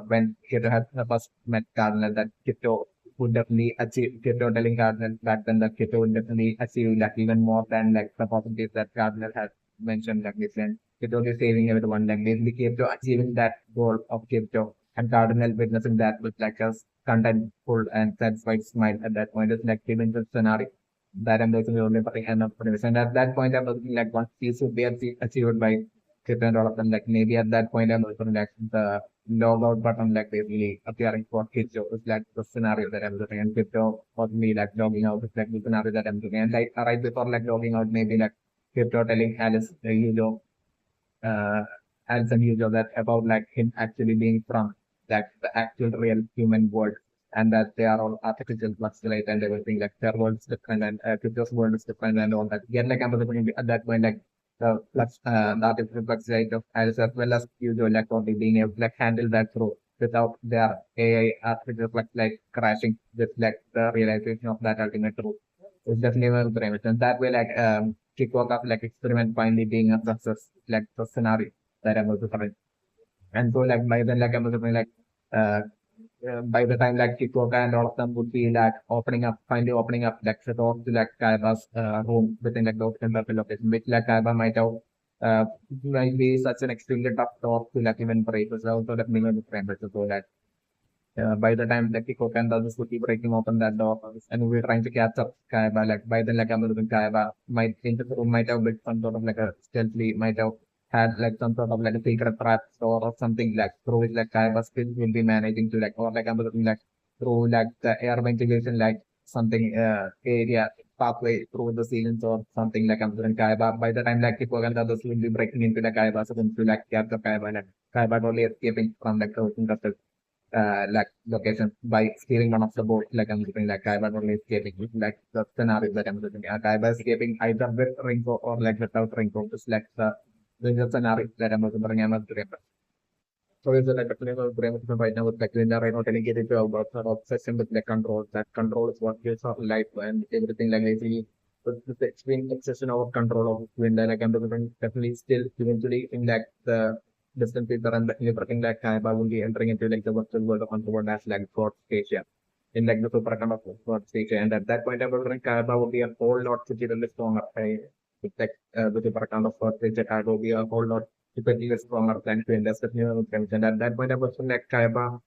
Speaker 1: when Keto had first met Cardinal that Keto would definitely achieve Keto telling Cardinal back then that Keto would definitely achieve like even more than like the possibilities that Cardinal had mentioned like this and Keto is saving everyone like basically Keto achieving that goal of Keto and Cardinal witnessing that with like a contentful and satisfied smile at that point. It's like giving the scenario that I'm looking only for the end of the and at that point I'm looking like what piece would be achieved by different all of them. Like maybe at that point I'm looking like the log out button like basically appearing for Crypto is like the scenario that I'm looking and Crypto for me like logging out is like the scenario that I'm looking and like right before like logging out maybe like Crypto telling Alice uh, and some use of that about like him actually being from like the actual real human world and that they are all artificial fluctuate and everything like their world is different and Crypto's world is different and all that. Again, like I'm looking at that point like the artificial fluctuate of Alice as well as usual like only being able to like handle that through without their AI artificial like crashing with like the realization of that ultimate truth. It's definitely one of the premise. And that way like kickback of like experiment finally being a success, like the scenario that I'm also trying. And so like by then like I'm also like uh, by the time like Kikoka and all of them would be like finally opening up like the door to like Kaiba's room within like those temple location, which like Kaiba might be such an extremely tough door to like even break. So also that minimum frame so that by the time like Kiko and others would be breaking open that door and we were trying to catch up Kaiba, like by then like I'm looking Kaiba might into the room might have built some sort of like a stealthily might have had like some sort of like a secret trap store or something like through which like Kaiba still will be managing to like or like I'm looking like through like the air ventilation like something area pathway through the ceilings or something like I'm looking Kaiba. By the time like Kiko and others will be breaking into the Kaiba so to like capture Kaiba and Kaiba only escaping from like the like location by stealing one of the boats, like I'm looking like Kaiba only escaping, like the scenario that I'm looking at. Kaiba escaping either with Ringo or like without Ringo, just like the scenario that I'm looking at. So is like definitely brain right now with like Linda right now telling it about her obsession with like control. That control is what gives her life and everything like basically with this extreme obsession over control of Linda like I'm definitely still eventually in like the distant future and definitely working like Kaiba will be entering into like the virtual world of Underworld as like God Stadia. In like the super kind of God Stadia. And at that point I was like Kaiba will be a whole lot significantly stronger. With like the super kind of God Stadia, Kaiba will be a whole lot depending on stronger than to invest in new friends. And at that point, I was like Kaiba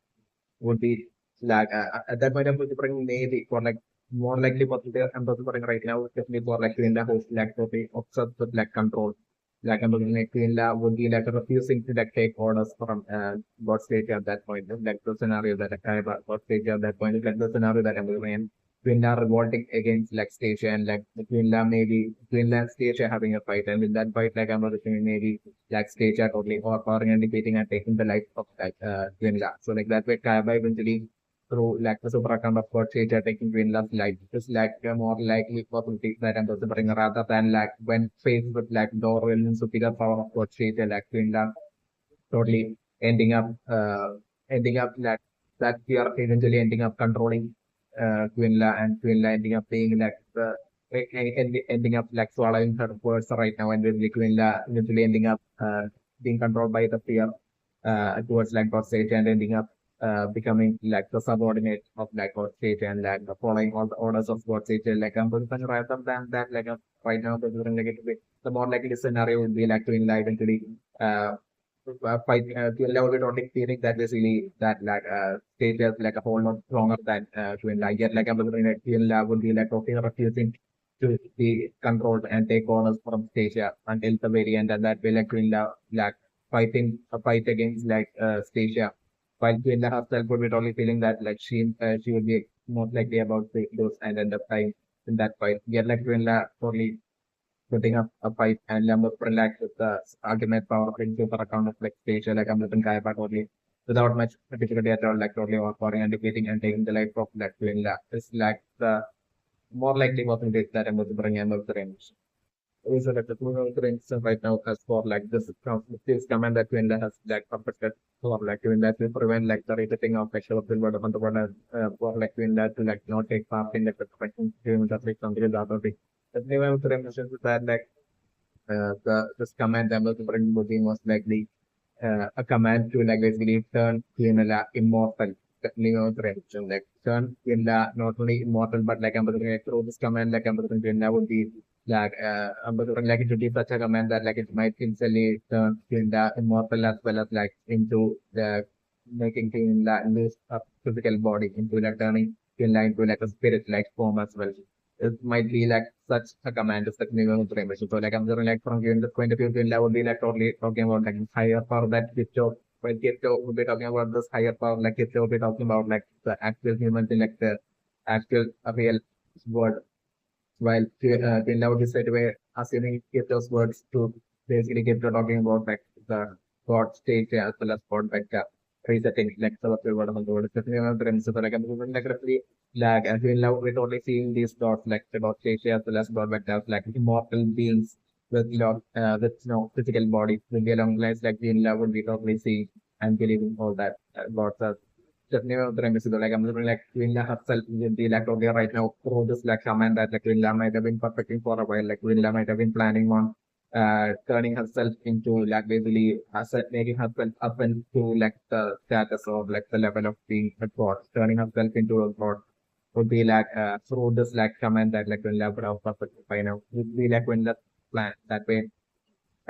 Speaker 1: would be like at that point, I was bring maybe for like more likely possible. I'm also bring right now, especially for like Quinla who's like to be obsessed with like control. Like I'm looking like Quinla would be like refusing to like take orders from God stage at that point. Like the scenario that Kaiba God stage at that point is like the scenario that I'm looking in. Quinla revolting against like Stacia and like Quinla and Stacia having a fight and with that fight like I'm looking maybe like Stacia totally overpowering and defeating and taking the life of like Quinla. So like that way Kaiba eventually through like the super account of God Stacia taking Quinla's life. It's like a more likely possibility that I'm considering rather than like when faced with like the overwhelming superior power of God Stacia like Quinla totally ending up ending up like that we are eventually ending up controlling Quinla and Quinla ending up being like ending up like swallowing her words right now and then Quinla eventually ending up being controlled by the fear towards like God state and ending up becoming like the subordinate of like God state and like following all the orders of God state like rather than that like right now the more likely scenario would be like Quinla eventually uh, fight to a level with feeling that basically that like stage is like a whole lot stronger than Twin Lie. Yet like I'm looking at Twin Lie would be like okay refusing to be controlled and take orders from Stacia until the very end and that way like Twin Lie like fighting a fight against like Stacia. While Twin Lie herself would be totally feeling that like she would be most likely about to lose and end up dying in that fight. Yet like Twin Lie totally putting up a fight and Lambert relax with the ultimate power of super account of like spatial like Hamilton Kaiba totally without much difficulty at all, like totally overpowering and defeating and taking the life of that Quinla is like the more likely possibility that I'm going to bring him of the range. is like the for instance right now as for like this command that Quinela has like perfected for like Quinela to prevent like the resetting of like the word on the word for like Quinela to like not take part in like the question that like something that other thing. The thing I would mention is that like this command that was bring was like the a command to like basically turn Quinella immortal. Neo mentioned like turn Quinella not only immortal but like I'm like through this command like I'm Quinella would be like I'm like introduce such a command that like it might instantly turn Quinella immortal as well as like into the making Quinella lose a physical body into like turning Quinella into like a spirit like form as well. It might be like such a command is technical information. So like I'm just like from given the point of view, I would be like totally talking about like higher power that Kipcho, when Kipcho would be talking about this higher power, like Kipcho would be talking about like the actual human thing, like the actual real world. While Quinla would be straight away assuming Kipcho's words to basically Kipcho talking about like the God state as well as God like resetting like the word of the word. So like I'm like roughly like as we love with only seeing these dots like the dot state as well as God vectors like immortal beings with no physical body will be along lines like we love would be totally seeing and believing all that gods are definitely one of the remedies. Like I'm looking like Quinla herself will be like okay right now through this like comment that like Quinla might have been perfecting for a while. Like Quinla might have been planning on turning herself into like basically making herself up into like the status of like the level of being a god, turning herself into a god would be like through this like comment that like Quinla would have perfected by now would be like Quinla's plan that way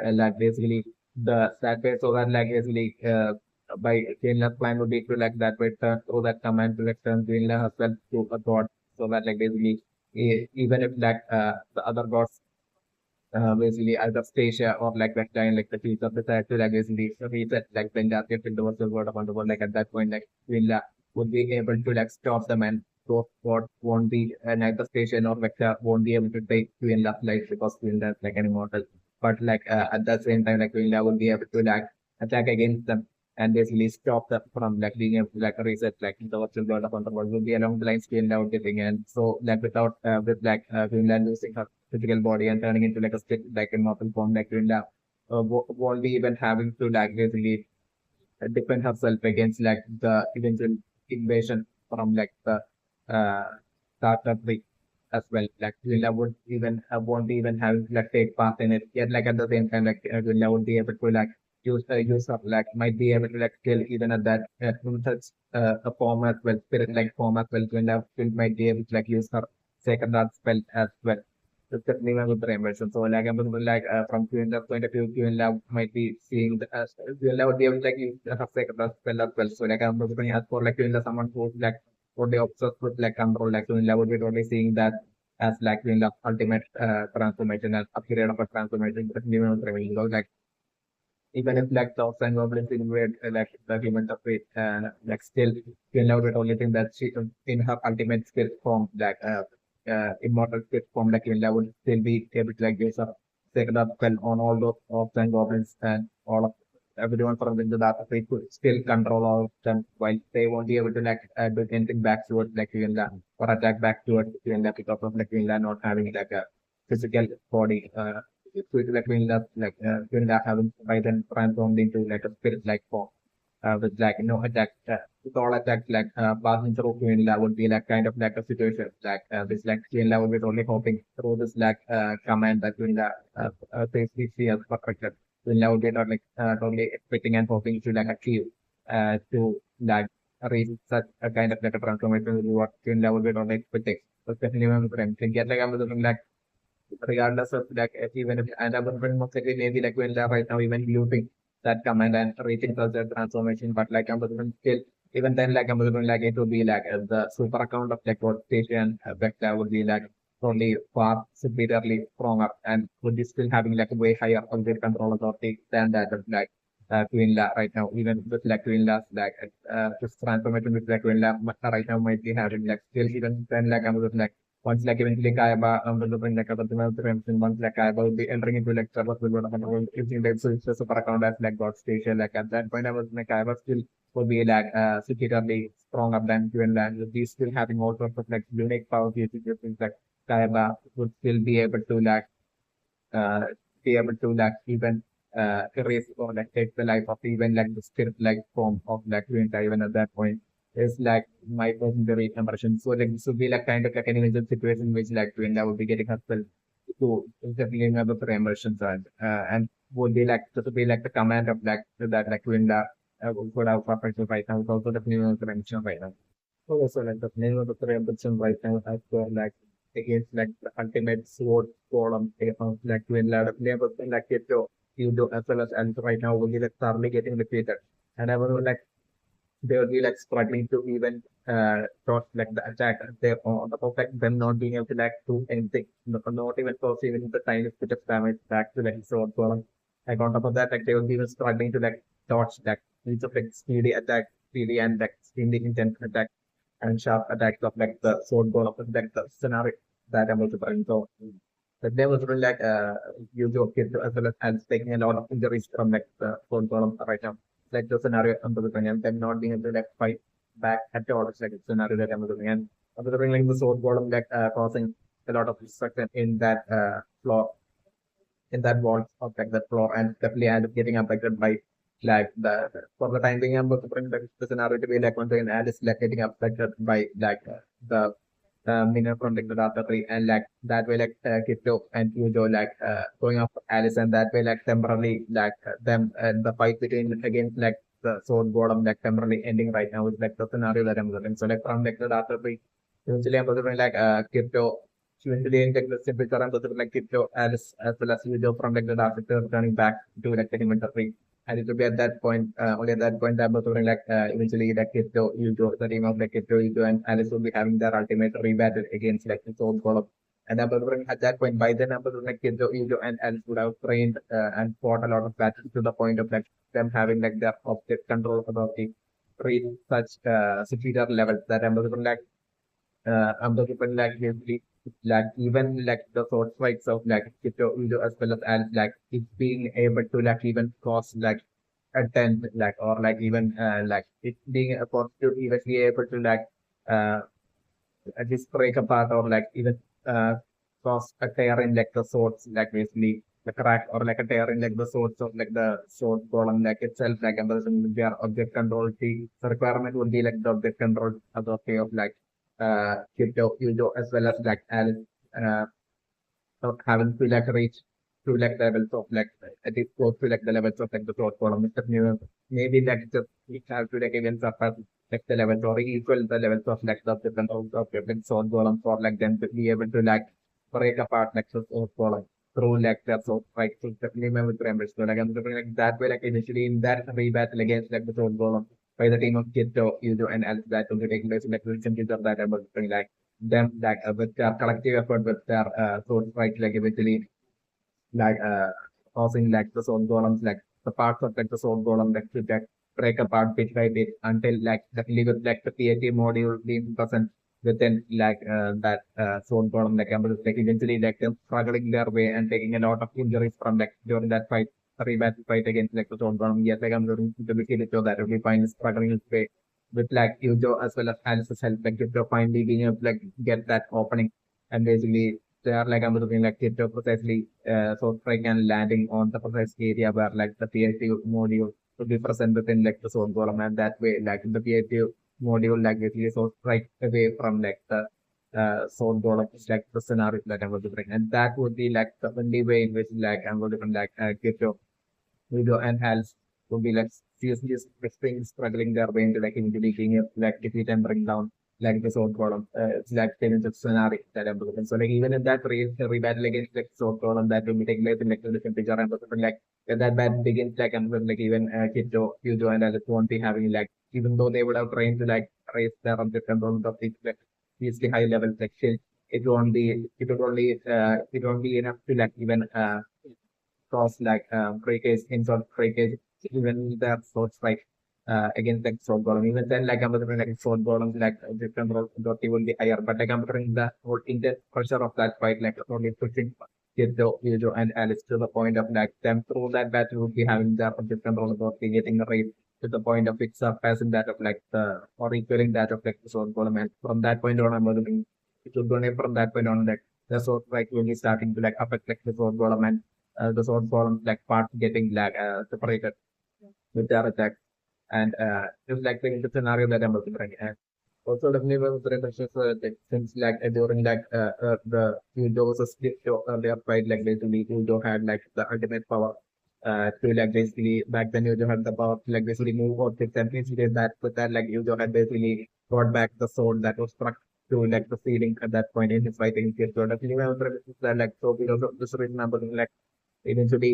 Speaker 1: like basically that way so that like basically by Greenland's plan would be to like that way turn through that command to like turn Greenland herself to a god so that like basically even if like the other gods basically either Stasia or like that time like the piece of the to like basically reset like when that get into the world upon the world like at that point like Greenland would be able to like stop them and those gods won't be neither Stasia nor Vector won't be able to take Greenland's life because Greenland is like an immortal but like at the same time like Quinela would be able to like attack against them and basically stop them from like being able to like reset like the virtual world of Underworld would be along the lines Quinela would be thinking and so like without with like Quinela losing her physical body and turning into like a stick like immortal form like Quinela won't be even having to like basically defend herself against like the eventual invasion from like the uh startup as well. Like Villa would even won't be even have like take part in it. Yet like at the same time like Villa would be able to like use of like might be able to like kill even at that in such a form as well, spirit like form as well. Villa still might be able to like use her second art spell as well. It's definitely one of the invention. So like I'm like from Queen's point of view, Queen might be seeing the Queen would be able to like use her second art spell as well. So like I'm looking as for like Queen someone who's like totally obsessed with like control, like Queen would be totally seeing that as like in the ultimate transformation as a period of a transformation that human revealing goes like even if like the and goblins invade like the human of it like still you know the only thing that she in her ultimate spirit form like immortal spirit form like Quinella would still be able to like use a second up spell on all those orcs and goblins and all of everyone from the dark fate could still control all of them while they won't be able to like do anything back towards like Quinella or attack back towards Quinella because of like Quinella not having like a physical body like Quinella having by then transformed into like a spirit like form with like attack with all attacks like passing through Quinella would be like kind of like a situation like this like Quinella would be only hoping through this like command that Quinella says she has perfected. Quinella would be not like totally expecting and hoping to like achieve to like reach such a kind of like a transformation is what Quinella would be not expecting. So especially when I'm thinking like I'm looking like regardless of like even if and our friend most likely maybe like when they're right now even using that command and reaching such a transformation but like I'm still even then like I'm like it would be like the super account of like what station vector would be like only far superiorly stronger and would be still having like a way higher complete control authority than that of like Quinella right now even with like Quinella's like this transformation with like Quinella right now might be having like still even then like I'm like once like eventually Kaiba developing like other developments once like Kaiba will be entering into like servers will be using like so it's a super account as like God station like at that point I was like Kaiba still would be like superiorly stronger than Queen and he's still having all sorts of like unique powers using things like Kaiba would still be able to like be able to like even erase or like take the life of even like the spirit like form of like Quinta even at that point is like my personal impression. So like this would be like kind of like an individual situation which like Quinta would be getting herself to definitely have the impressions and would be like this would be like the command of like that like Quinta would have perfected right now. It's also definitely the mention right now. Okay, so like the name of the preemption right now as for like against like the ultimate sword column like when labor like it you do as well as and right now will be like thoroughly getting defeated. And I was like they will be like struggling to even dodge like the attack. They on top of like them not being able to like do anything, not even cause even the tiniest bit of damage back to like sword column. Like on top of that, like they will be even struggling to like dodge like each of like speedy attack, speedy and like extremely intense attack and sharp attacks of like the sword ball of like the scenario that I'm also playing. So but there was really like huge kid as well as taking a lot of injuries from like the sword ball right now. Like the scenario I'm looking and them not being able to like fight back at all. It's like a scenario that I'm looking and I'm looking like the sword ball like causing a lot of destruction in that floor in that wall of like that floor and definitely end up getting affected by like the for the time being I'm looking for the scenario to be like one thing and is like getting affected by like the minion from like the data tree and like that way like Kito and Yujo like going off Alice and that way like temporarily like them and the fight between against like the sword bottom like temporarily ending right now is like the scenario that I'm looking. So like from like the data tree eventually I'm looking like Kito eventually in like the simple term like Kito as well as Yujo from like the data tree returning back to like the inventory. And it will be at that point, only at that point, that was like eventually like Kito, Yujo, the team of like Kito, Yujo, and Alice will be having their ultimate rebattle against like its own column. And that was at that point, by then, like Kito, Yujo, and Alice would have trained and fought a lot of battles to the point of like them having like their object control about the reach such superior levels that I'm looking for like usually like even like the sword strikes of like Kito Udo as well as and like it's being able to like even cause like a dent like or like even like it being a positive even be able to like uh at least break apart or like even cause a tear in like the swords like basically the crack or like a tear in like the swords of like the sword column like itself like embarrassing their object control the requirement would be like the object control authority of like Yudo as well as like Alice uh not having to like reach to like levels of like at least go to like the levels of like the sword column Mr. New maybe like just we have to like even surpass like the levels or equal the levels of like the different of different sword columns for like them to be able to like break apart like the sword column through like their sword fight. So definitely my with members. So like I'm looking like that way like initially in that rebattle against like the sword column by the team of Kiddo, Yudo and Alice that will be taking place in like recent of that I was like them like with their collective effort with their sword fight like eventually like causing like the soul golems like the parts of like the soul golem like to get break apart bit by bit until like definitely with like the PAT module being present within like that soul golem like able to like eventually like them struggling their way and taking a lot of injuries from like during that fight rematch fight against like the soul golem. Yes, like I'm going to be able to that will be fine struggling his way with like Yujo as well as Alice's help like to finally being able to like get that opening and basically they are like I'm looking like it precisely so strike and landing on the precise area where like the PAT module will be present within like the zone column and that way like the PAT module like basically so strike away from like the zone column is like the scenario that I'm going to bring and that would be like the only way in which like I'm going to bring like Kito Widow and Hals would be like seriously extremely struggling their way into like individually being like defeat and bring down like the sword column. It's like kind of scenario that I'm looking. So like even in that rebattle against like sword column that will be taking place in like the different picture and something like when that battle begins like I'm like even Kiddo, Yujo and Alice won't be having like even though they would have trained to like raise their object control of these like seriously high level section, it won't be enough to like even cross like breakage inside breakage even the sorts like against like sword golem even then like I'm looking like sword golem like different role will be higher but like I'm looking the whole intense pressure of that fight like only pushing Kiddo, Yujo and Alice to the point of like them through that battle would be having their different role authority getting raised to the point of it surpassing that of like the or equaling that of like the sword golem and from that point on I'm looking it would go from that point on like the sword strike will be starting to like affect like the SwordGolem, and the SwordGolem like part getting like separated with their attack. And just like the scenario that I'm looking at. And also definitely was very precious since like during like the Udo versus Kito earlier fight, like basically Udo had like the ultimate power to like basically back then Udo had the power to like basically move or six enemies with that, with that like Udo had basically brought back the sword that was struck to like the ceiling at that point in his fighting Kito. Definitely I was very precious that like so because of this reason I'm looking like eventually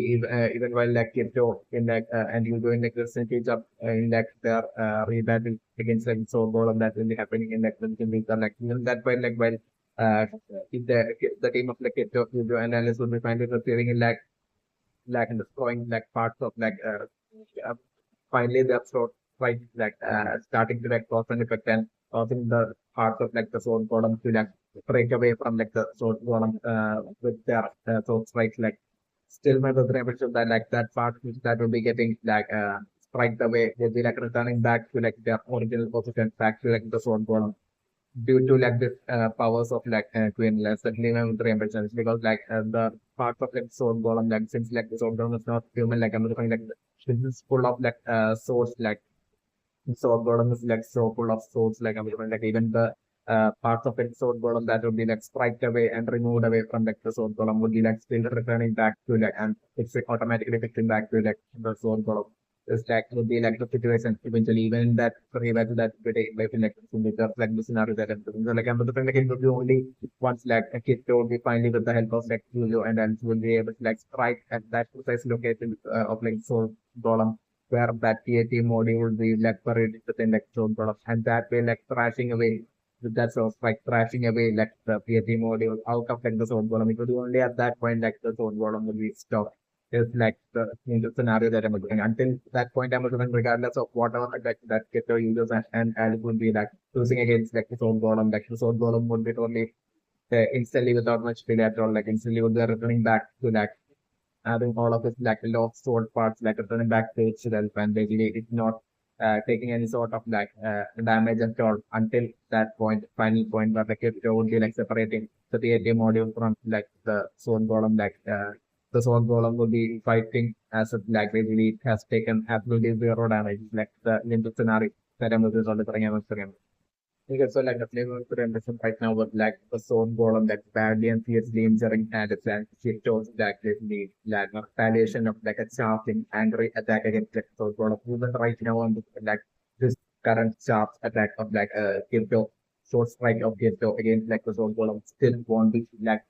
Speaker 1: even while like Kirito in like and you doing like the percentage up in like their rebattle against like so all of that will be happening in like the week or like even that point like while uh if the team of like Kirito Yudo and Alice would be finally appearing in like and destroying like parts of like uh, finally the sword fight like starting to like cause an effect and causing the parts of like the sword golem to like break away from like the sword golem with their sword strikes like still my brother episode that like that part which that will be getting like strike away will be like returning back to like their original position back to like the sword golem due to like the powers of like Quinela, certainly my three ambitions because like the parts of like sword golem like since like the sword golem is not human like I'm looking like this is full of like swords like sword golem is like so full of swords like I'm looking like even the parts of it sword golem that would be like striped away and removed away from like the sword golem would be like still returning back to like and it's like, automatically fixing back to like the sword golem. It's like would be like the situation eventually even in that revival that we take by like like the scenario that I'm doing. So like I'm looking like it would be only once like a kid will be finally with the help of like Julio and then will be able to like strike at that precise location of like sword golem where that PAT module will be like buried within like zone product and that way like thrashing away with that sort of like thrashing away like the PAT module out of like the zone column. It will be only at that point like the zone column will be stopped. It's like the in the scenario that I'm looking. Until that point I'm looking regardless of whatever like that Keto users and Alice would be like using against like the zone column, like the zone column would be totally instantly without much delay at all, like instantly would be returning back to like having all of its like lost sword parts like returning back to itself and basically it's not taking any sort of like damage at all until that point, final point where the character would be like separating the TAT module from like the sword golem like the sword golem would be fighting as if like basically it has taken absolutely zero damage like the limbo scenario that I'm looking at. Okay, so like the flavor of the right now was like the sword golem that badly and fiercely injuring and it's like she chose that the like a retaliation of like a sharping angry attack against like sword golem. Even right now on like this current sharp attack of like Kirito, short strike of Kirito against like the sword golem still won't be like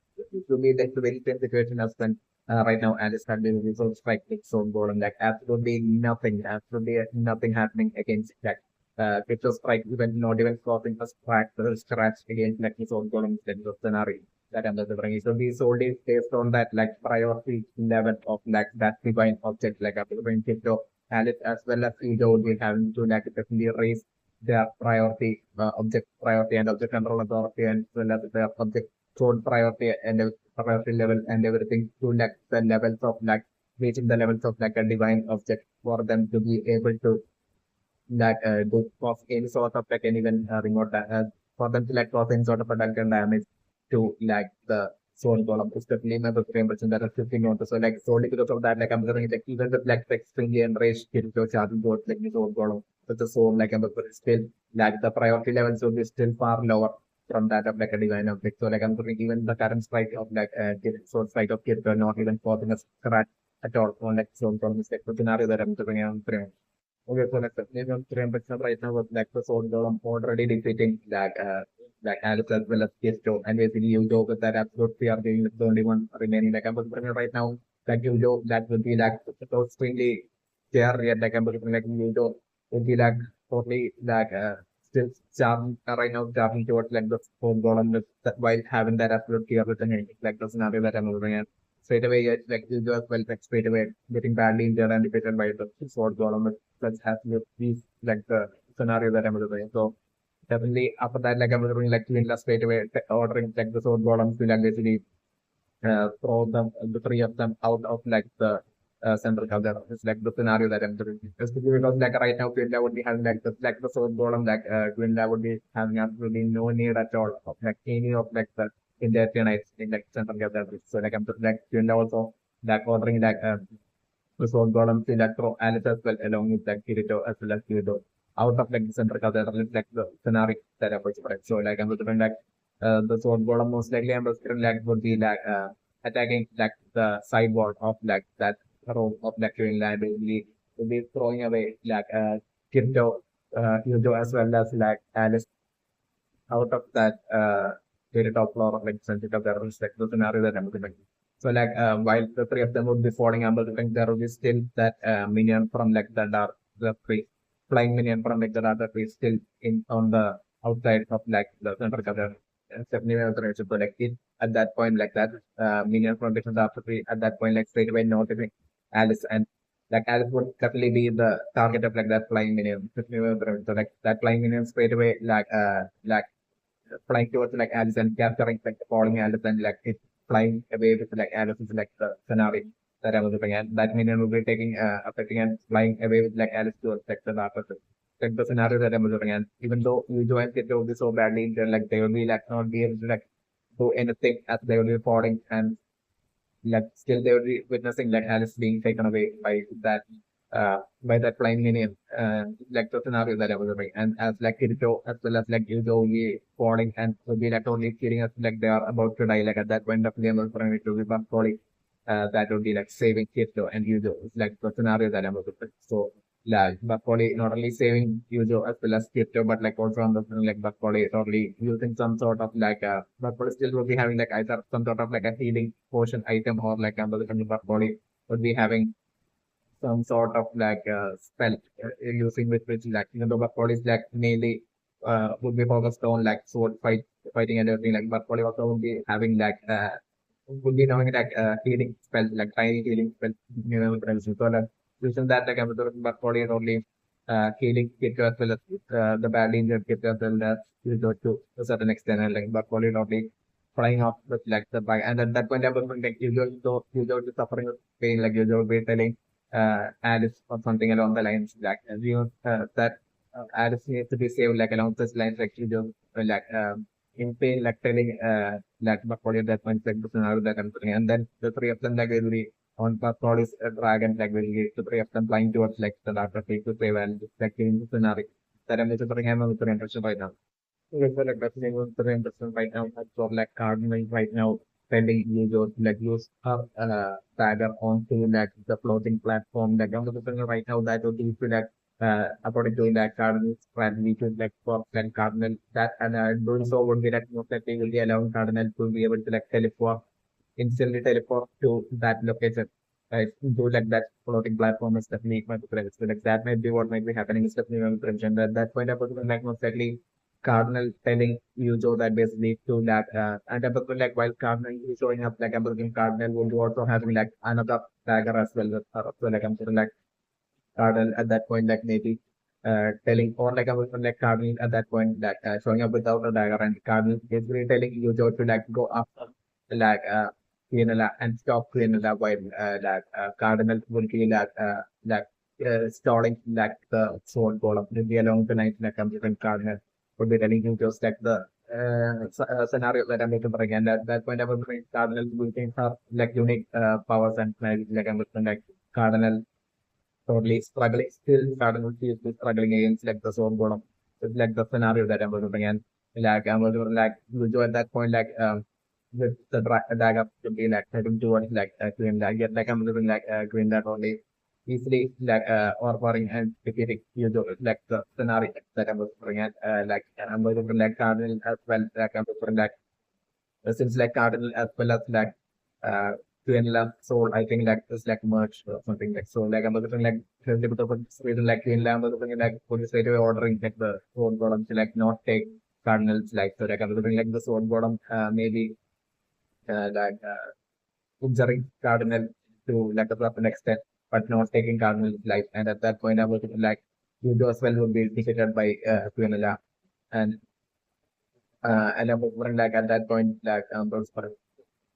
Speaker 1: to me that's the very same situation as when right now Alice had been with sword strike with sword golem like absolutely nothing happening against that which was like even not even causing a scratch against like his own columns in the scenario that I'm delivering. So these sold is based on that like priority level of like that divine object like a divine crypto and it as well as ego would be having to like definitely raise their priority object priority and object control authority and as well as their object sold priority and priority level and everything to like the levels of like reaching the levels of like a divine object for them to be able to that do cause any sort of like even for them to like cause any sort of a dungeon damage to like the sword column, especially in the frame version that are 15 on. So like solely because of that, like I'm saying like even the black text string and race to charging boards like the sword column with the sword like I'm still like the priority levels will be still far lower from that of like a divine object. So like I'm saying even the current strike of like sword strike of Kid not even causing a scratch at all on like sword column is like the scenario that I'm saying. Okay, so like the temperature right now was like the sword golem already defeating like Alice as well as Kisto, and basically you go with that absolute fear being the only one remaining. Like I'm looking right now, like you go that would be like so extremely scary, and like I'm looking like you go would be like totally like still charming right now, charming towards like the sword golem with while having that absolute fear within it, like the scenario that I'm looking at. Straight away, like you just well like straight away getting badly injured and defeated by the sword golem let's have these like the scenario that I'm doing. So definitely after that, like I'm doing like Quinela straight away ordering like the sword golems to like basically throw them the three of them out of like the central cover. It's like the scenario that I'm doing. Especially because like right now Quinela would be having like the sword golem like Quinela would be having absolutely no need at all of like any of like the in their turn, I think like center gather. So like I'm like Quinela also like ordering like the SwordGolem to like throw Alice as well along with like Kirito as well as Kirito out of like the center gather like the scenario that I was right. So like I'm looking like the SwordGolem most likely I'm looking like would be like attacking like the sideboard of like that row of like Quinela basically will be throwing away like Kirito, Yujo as well as like Alice out of that very top floor of like sensitive there is like the scenario that I'm looking. So like while the three of them would be falling, I'm looking there will be still that minion from like the dark the tree, flying minion from like the dark tree still in on the outside of like the center cover. Definitely so like it at that point like that minion from the dark tree at that point like straight away noticing Alice and like Alice would definitely be the target of like that flying minion. So like that flying minion straight away like flying towards like Alice and capturing like the falling Alice and like it flying away with like Alice is like the scenario that I was looking at. That minion will be taking affecting and flying away with like Alice towards like the dark person. Like the scenario that I was looking at. Even though you join it will be so badly injured, like they will be like not be able to like do anything as they will be falling and like still they would be witnessing like Alice being taken away by that flying minion like the scenario that I was doing and as like Kirito as well as like Yuzo will be falling and will be like only feeling us like they are about to die like at that point of the was trying to be back falling that would be like saving Kirito and Yuzo it's like the scenario that I was doing so like Bakoli not only saving Yuzo as well as Kirito but like also on the like Bakoli totally using some sort of like Bakoli still will be having like either some sort of like a healing potion item or like another Bakoli would be having some sort of like spell using which like even though Bakoli is like mainly would be focused on like fighting and everything like Bakoli also would be having like would be knowing like healing spell like tiny healing spell so like using that like Bakoli is only healing kit as well as the badly injured kit as well as you go to a certain extent and like Bakoli is only flying off with like the bike and at that point I was like you go to suffering with pain like you will be telling Alice or something along the lines like that Alice needs to be saved like along this lines like you know like in pain like telling like Bakoli at that point like the scenario that I'm putting and then the three of them like will be on Bakoli's dragon like will be the three of them flying towards like the dark fate to save and like in the scenario that I'm just putting him with the interesting right now. Yes, sir, like definitely was very interesting right now. So like Cardinal right now sending users like use up dagger onto like the floating platform. Like I'm looking right now that would be to like according to that Cardinal strategy to like for like Cardinal that and doing so would be like most likely will be allowing Cardinal to be able to like instantly teleport to that location. Right, do like that floating platform is definitely my preference. So like that might be what might be happening is definitely my preference. At that point, I would like most likely Cardinal telling Yuzo that basically to that and I'm looking like while Cardinal is showing up like I'm looking Cardinal will be also having like another dagger as well with her. So like I'm sort like Cardinal at that point like maybe telling or like I'm looking like Cardinal at that point like showing up without a dagger and Cardinal basically telling Yuzo to like go after like Quinela and stop Quinela while Cardinal will be stalling like the SwordGolem will be along the night like I'm looking Cardinal would be telling him just like the scenario that I'm looking for again. At that point, I was looking Cardinal using her like unique powers and like I'm looking like Cardinal totally struggling. Still, Cardinal is struggling against like the Sword Golem. It's like the scenario that I'm looking at. Like I'm looking like Lujo at that point like with the dagger to be like heading towards like Green Dag. Yet like I'm looking like Green Dag only easily like overpowering and defeating Yujo like the scenario that I'm looking at. Like and I'm looking like Cardinal as well. Like I'm looking like since like Cardinal as well as like uh Quinela soul, I think like it's like merch or something like so like I'm looking like simply because of this reason like Quinela I'm looking like police straight away ordering like the sword bottom to like not take Cardinals like so like I'm looking like the sword bottom maybe like injuring Cardinal to like a certain extent but not taking Cardinal's life and at that point I was looking like Yudo as well would be defeated by Quinela and I'm wondering like at that point like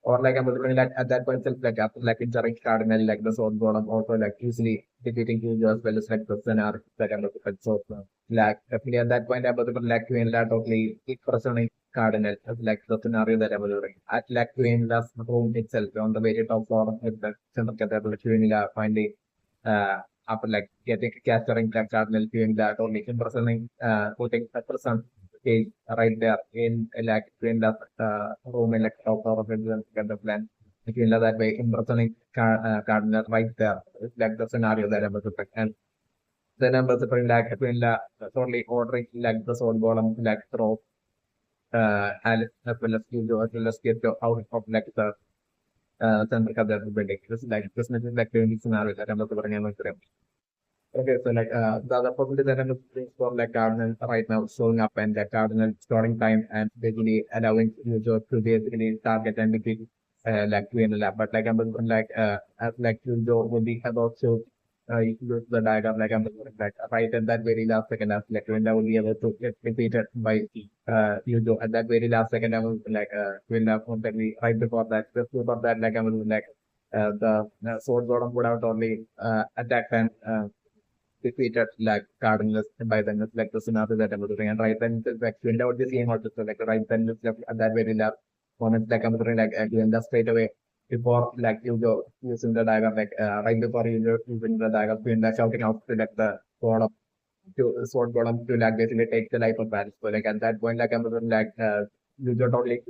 Speaker 1: or like I'm looking like at that point itself, like after like injuring Cardinal like the sword golem also like easily defeating Hugo as well as like the Senar that I'm looking at so like definitely at that point I was looking like Quinela totally impressioning Cardinal, like the scenario that I was doing. At like Quinela's room itself, on the very top floor of the center cathedral, Quinela finally after like getting capturing the Cardinal Quinela, only imprisoning, putting a person cage right there in like Quinela's room in like top floor of the plan. Quinela that way imprisoning Cardinal right there. It's like the scenario that I was doing. And then I was doing like Quinela totally ordering like the soul golem like throw Alice as well as Hugo as well as get out of like the center of the building. This is like the unique scenario that I'm looking for. Okay, so like the other possibility that I'm looking for like Cardinal right now showing up and the Cardinal storing time and basically allowing user to basically target and defeat like Quinela. But like I'm looking like as like user will be about to use the diagram like I'm looking like right at that very last second as like Quinela will be able to get defeated by user at that very last second I was like Quinela completely right before that just before that like I'm looking like the sword golem would have only attacked and defeated like Cardinals by then it's like the scenario that I'm doing and right then it's like Gwenda would be seeing also so like right then it's like at that very last moment like I'm doing like Gwenda straight away before like you go using the dagger like right before you go using the dagger Gwenda shouting out to like the sword of to sword golem to like basically take the life of Paris. So like at that point like I'm doing like you don't only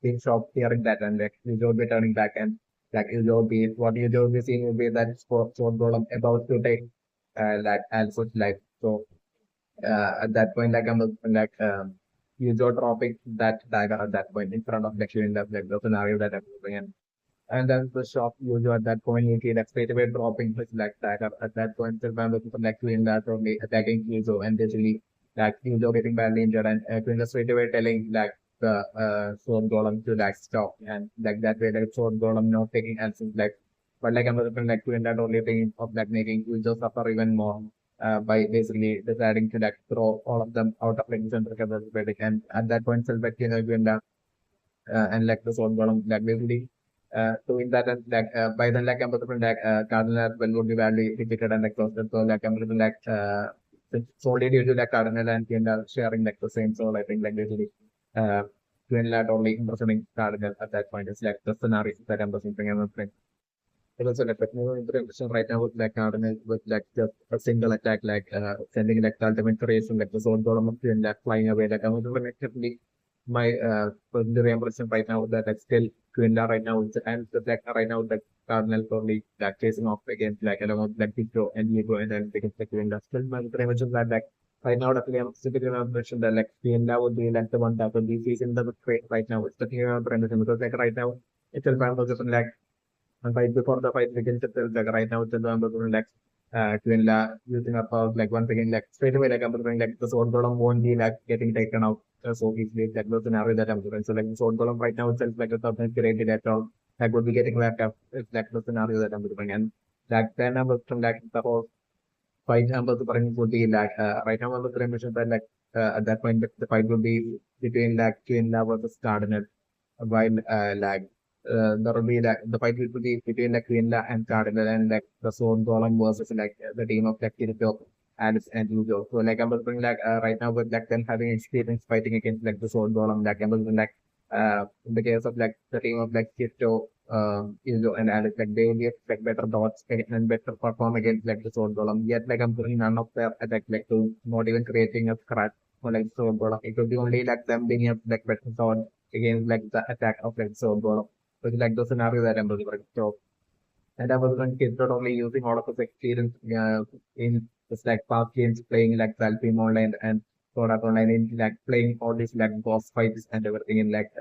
Speaker 1: being shocked hearing that and like you don't be turning back and like you don't be what you don't be seeing will be that sword golem about to take that Alpha's life. So at that point, like I'm like you go dropping that dagger at that point in front of like you end up like the scenario that I'm moving in. And then the shop user at that point you see like straight away dropping his like dagger at that point the man looking for like doing that only attacking Yuzo and basically like Yuzo getting badly injured and Queen straight away telling like the sword golem to like stop and like that way like sword golem not taking actions like but like I'm looking like doing that only thing of like making Yuzo suffer even more by basically deciding to like throw all of them out of like the center of the building and at that point Selvectina and like the sword golem like basically doing that and like by then like I'm looking like Cardinal as well would be badly defeated and exhausted. So like I'm looking like solely due to like Cardinal and Quinla sharing like the same soul. I think like basically Quinla only impersonating Cardinal at that point. It's like the scenario that I'm looking at. It was like a new implementation right now with like Cardinal with like just a single attack like sending like the ultimate creation like the zone golem and like flying away like I'm looking actually my personal impression right now that like still Quinla right now and the like right now the Cardinal probably like chasing off against like along with like Pico and Diego and then against like Quinla. Still my impression that like right now definitely I'm specifically impression that like Quinla would be like the one that will be facing the trade right now. It's the clear impression because like right now it's a like and right before the fight begins itself, like right now, it's I'm doing like Quinla using her powers like once again, like straight away, like I'm doing like the sword golem won't be like getting taken out so easily. Like the scenario that I'm doing. So like the sword golem right now itself like a something created at all. Like would be getting wrapped up. It's like the scenario that I'm doing. And like then I'm from like the whole fight I'm doing would be like right now I'm doing mission that like at that point the fight would be between like Quinla versus Cardinal while like there will be like the fight will be between like Quinla and Cardinal and like the Sword Golem versus like the team of like Kirito, Alice and Yuzo. So like I'm looking like right now with like them having experience fighting against like the Sword Golem, like I'm looking like in the case of like the team of like Kirito, Yuzo and Alice, like they will be like better dots and better perform against like the Sword Golem. Yet like I'm putting none of their attack like to not even creating a scratch for like Sword Golem. It will be only like them being a like better sword against like the attack of like Sword Golem. So it's like the scenario that I'm looking for. So, and I was on kids not only using all of his experience in this like past games playing like Valheim online and Sword Art Online in like playing all these like boss fights and everything in like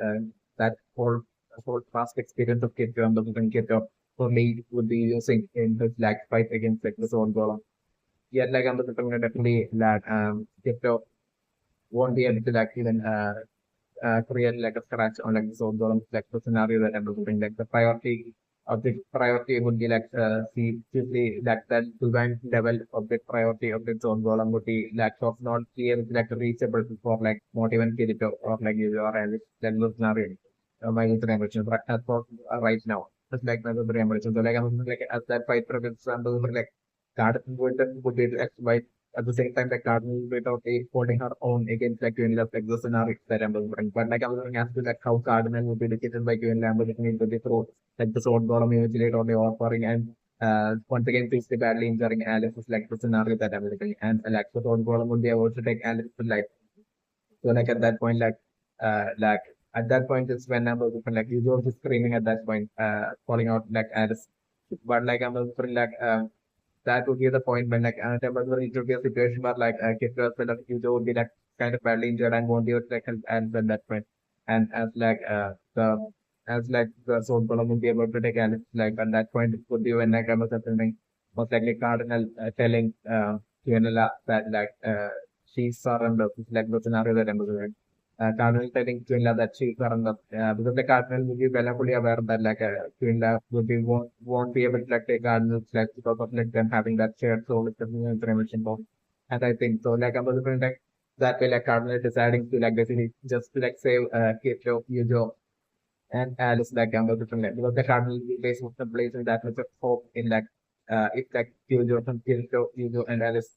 Speaker 1: that whole past experience of kids I'm looking for kid for me would be using in this like fight against like the Sword Golem. Yet like I'm looking for definitely that kid won't be able to like even create like a scratch on like the zone column, like the scenario that I'm looking like the priority would be like see simply like the design level of the priority of the zone column would be like of not clear like reachable for like not even Kirito or like you or Alice then the scenario my information but as for right now just like my information so like I'm like at that fight progress I'm like card would be like white at the same time, like Cardinal without a holding her own against like Quinela, like the scenario that I'm referring. But like I was going to ask you like how Cardinal would be defeated by Quinela into the throat, like the SwordGolem eventually on the offering and once again physically badly injuring Alice is like the scenario that I'm looking and like the SwordGolem would be able to take Alice to life. So like at that point, like at that point is when I'm looking like you were just screaming at that point, calling out like Alice. But like I'm looking like that would be the point when like there was it would be a situation where like kids like user would be like kind of badly injured and won't be able to like help and at that point. And as like the soul column would be able to take and like at that point it would be when like I was something most likely Cardinal telling Quinela that she's surrendered. It's like the scenario that I'm doing. Cardinal telling Quinla that she surrendered because the Cardinal will be well fully aware that Quinla won't be able to like take Cardinal's like because of like them having that shared soul with the information bomb. And I think so like I'm different like that way like Cardinal deciding to like basically just to like save Kito, Yujo and Alice like younger different like because the Cardinal base was the place in that much of hope in like if like Yujo from Yujo and Alice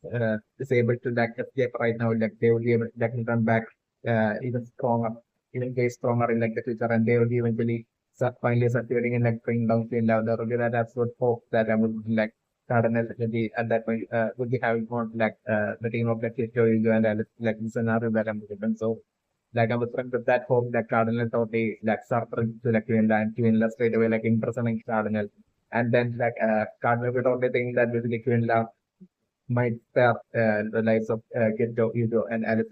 Speaker 1: is able to like escape right now, like they will be able to like return back even stronger, even way stronger in like the future, and they will be eventually finally succeeding in like bringing down Queen Love. There will be that absolute hope that I would like Cardinal will be at that point would be having on like the team of like Yujo and Alice like the scenario that I'm given. So like I was trying with that hope that Cardinal thought they like surprised to like Quinla and Quinla straight away like imprisoning Cardinal. And then Cardinal would only think that basically Quinla might spare the lives of Kiddo, Udo, and Alice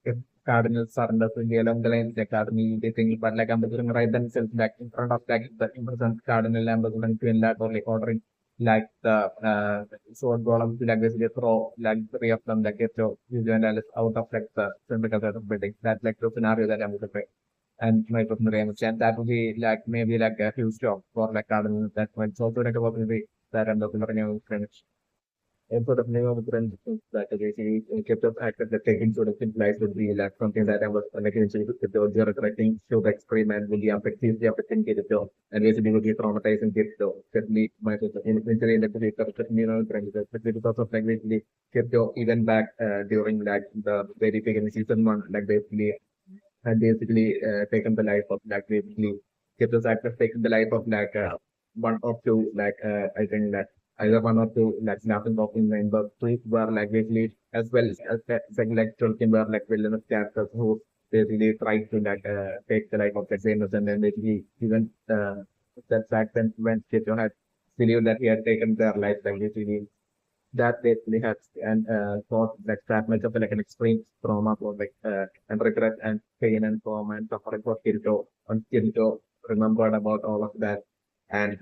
Speaker 1: if Cardinal surrenders will be along the lines like Cardinal they think but like Ambassador right themselves back in front of like the imprisoned Cardinal Ambassador and Quinla or like ordering like the sword golem to like basically throw like three of them like Kiddo, Udo, and Alice out of like the center of the building. That's like the scenario that I'm looking at. And my personal image, and that would be like maybe like a huge job for like Cardinal. That might also like a movie that I'm looking at. And sort of name of the brand that basically kept up acted the taking sort of implies would be like something that I was like initially with the zero correcting show the experiment with the affecting kid though and basically would be traumatizing kids though. Certainly my initially like the trend especially because of like basically kept even back during like the very beginning season one like basically had basically taken the life of like basically kept those actors taken the life of one or two I think that either one or two like snapping off in Rainbow Street were like basically as well as that second like Tolkien were like villainous characters who basically tried to take the life of the famous and then basically even that fact that when Cheto had believed that he had taken their life like basically that basically has and caused like that much of like an extreme trauma for and regret and pain and trauma and suffering for Kirito. And Kirito remembered about all of that. And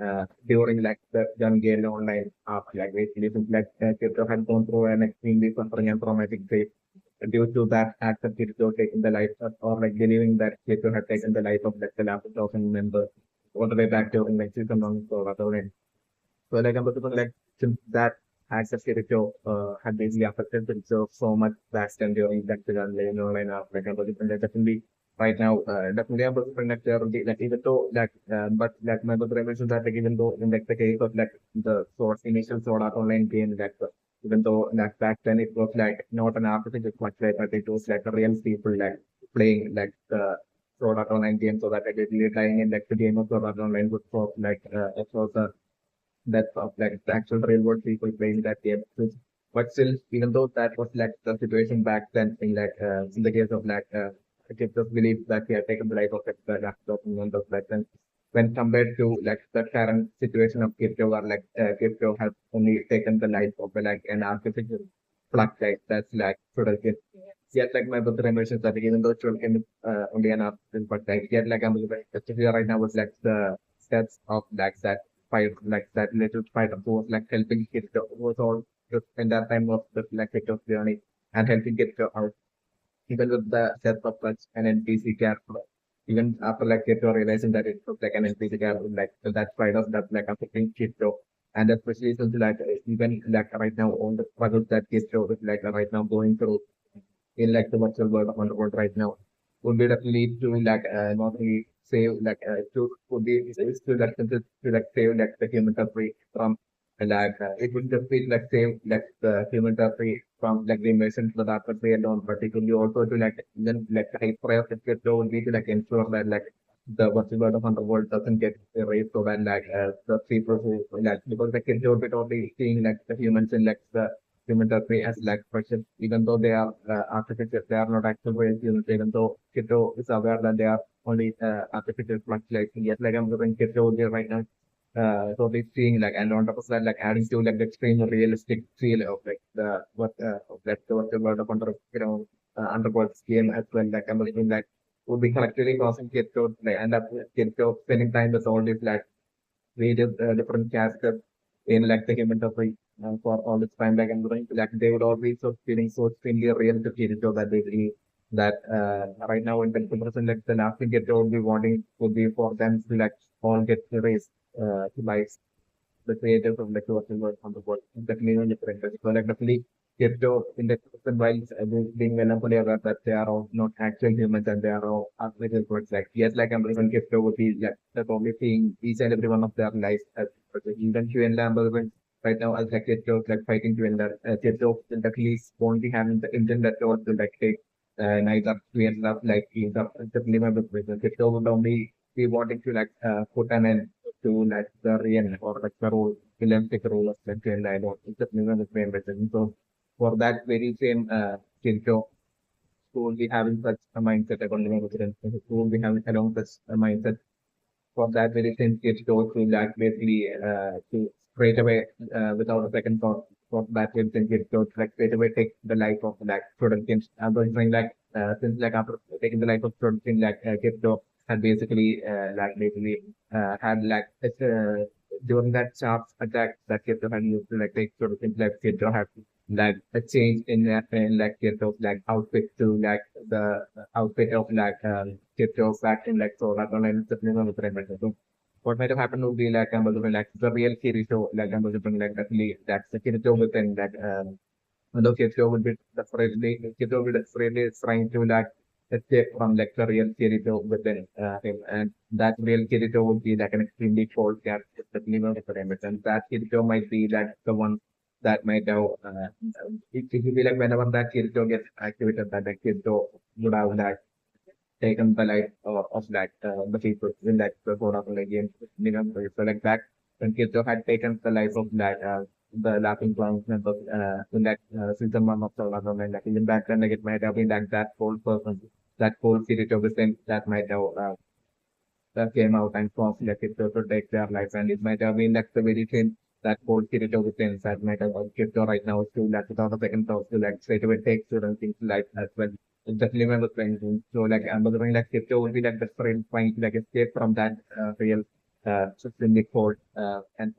Speaker 1: during like the young girl online like basically since Kirito had gone through an extremely suffering and traumatic phase due to that act of Kirito taking the life of, or like believing that Kirito had taken the life of like the last thousand members all the way back during like season one so so like I'm looking like since that access to had basically affected the reserve so much back then during that online like I'm looking like definitely right now definitely I'm looking like there will be like even though but like my brother mentioned that like even though in like the case of like the source initial Sword Art Online game even though like back then it was like not an artificial much like but it was like a real people like playing like the Sword Art Online game so that like basically tying in like the game of Sword Art Online would for it was a that of like the actual real world people playing that game. But still, even though that was like the situation back then, in the case of I just believe that he had taken the life of the laptop and of that then when compared to like the current situation of crypto where crypto has only taken the life of like an artificial plug type that's like production. Yet like my brother mentions that even though it's only an artificial plug type, yet like I'm especially right now was like the steps of like that fight like that little fighter who was like helping get the was all just in that time of the like Victor's journey and helping get out even with the death of such an NPC character. Even after like Kito realizing that it was like an NPC character, like so that fight of that like affecting Kito. And especially since even like right now all the struggles that Kito is right now going through in like the virtual world of Underworld right now would be definitely to not only save to would be is to like to like save like the human country from and that it would just be like same like the human traffic from like the emissions that are portrayed on, particularly also to like then like the high priority sector would be to like ensure that like the virtual world of underworld doesn't get erased so that like the people who like because the kids would be totally seeing like the humans in like the human traffic as like precious, even though they are artificial, they are not actual real humans, even though Kito is aware that they are only artificial fluctuations. Yes, like I'm doing Kito right now so they seeing like and on top of that like adding to like the extreme realistic feel of like the what like the world of underworld game as well like I'm believing that would be collectively causing kids to like end up kids to spending time with all these like various different characters in like the human topic for all this time like I'm going like they would always so feeling so extremely real to Kirito that they believe that right now in 20% like the last thing Kirito would be wanting would be for them to like all get erased to like the creators of like virtual world on the world. Definitely no different. So like definitely crypto in the person while being well fully aware that they are all not actual humans and they are all artificial words. Like yes, like I'm even crypto would be like they're probably seeing each and every one of their lives as even Quinela and right now as like crypto like fighting Quinela. Crypto will definitely won't be having the intent that they want to like take neither Quinela like either definitely my business. Crypto would only be wanting to like put an end to like the real or like the role, film take role of central dialogue. It's just even the same person. So for that very same Kinto, who will be having such a mindset according to the who will be having along such a mindset for that very same Kinto to like basically to straight away without a second thought for that very same Kinto to like straight away take the life of like student Kinto. I'm going to like since like after taking the life of student like Kinto had basically like basically had like it's during that sharp attack that Kirito had used to like take sort of things like Kirito had like a change in like Kirito's like outfit to like the outfit of like Kirito back in like so that online discipline with the so what might have happened would be like like the real Kirito like like definitely that's the Kirito within that although Kirito would be desperately Kirito would be desperately trying to like escape from like the real Kirito within him and that real Kirito would be like an extremely cold character that never remembers and that Kirito might be like the one that might have it would be like whenever that Kirito gets activated that the Kirito would have like taken the life of that the people in that before of the game. So like that when Kirito had taken the life of that the laughing clown member in that season one of the and like even back then like it might have been like that whole person that whole Kirito within that might have that came out and forced like it to take their life and it might have been like the very same that whole Kirito within that might have Kirito right now to like without a second thought to like straight away take certain things life as well. It's definitely one of the things. So like I'm wondering like Kirito would be like desperate trying to like escape from that real systemic hold and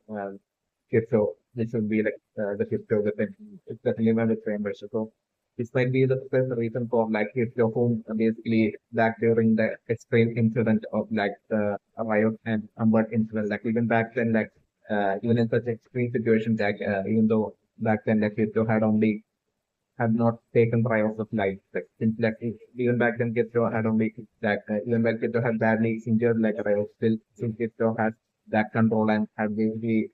Speaker 1: Kirito. This would be like the Kirito within. It's definitely one of the same version. So this might be the first reason for like if your home basically back during the extreme incident of like the riot and Umber incident, like even back then, like even in such extreme situations, like even though back then like Kito had only had not taken trials of life, like since like even back then Kito had only like even when Kito had badly injured like Ryo, still since Kito had that control and had basically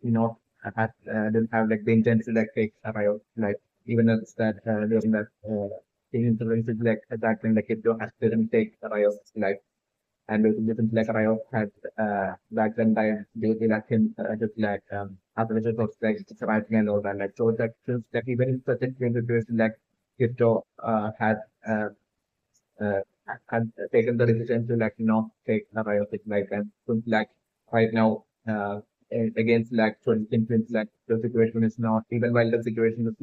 Speaker 1: had didn't have like the intent to like take Ryo like even as that during that incident like at that time like Kito had didn't take Ryo's life and basically since like Ryo had back then time basically like him just like after the of like surviving and all that like so that since like even in such a situation like Kito uh, uh, had taken the decision to like not take a biopic like and since like right now against like for instance like the situation is not even while the situation is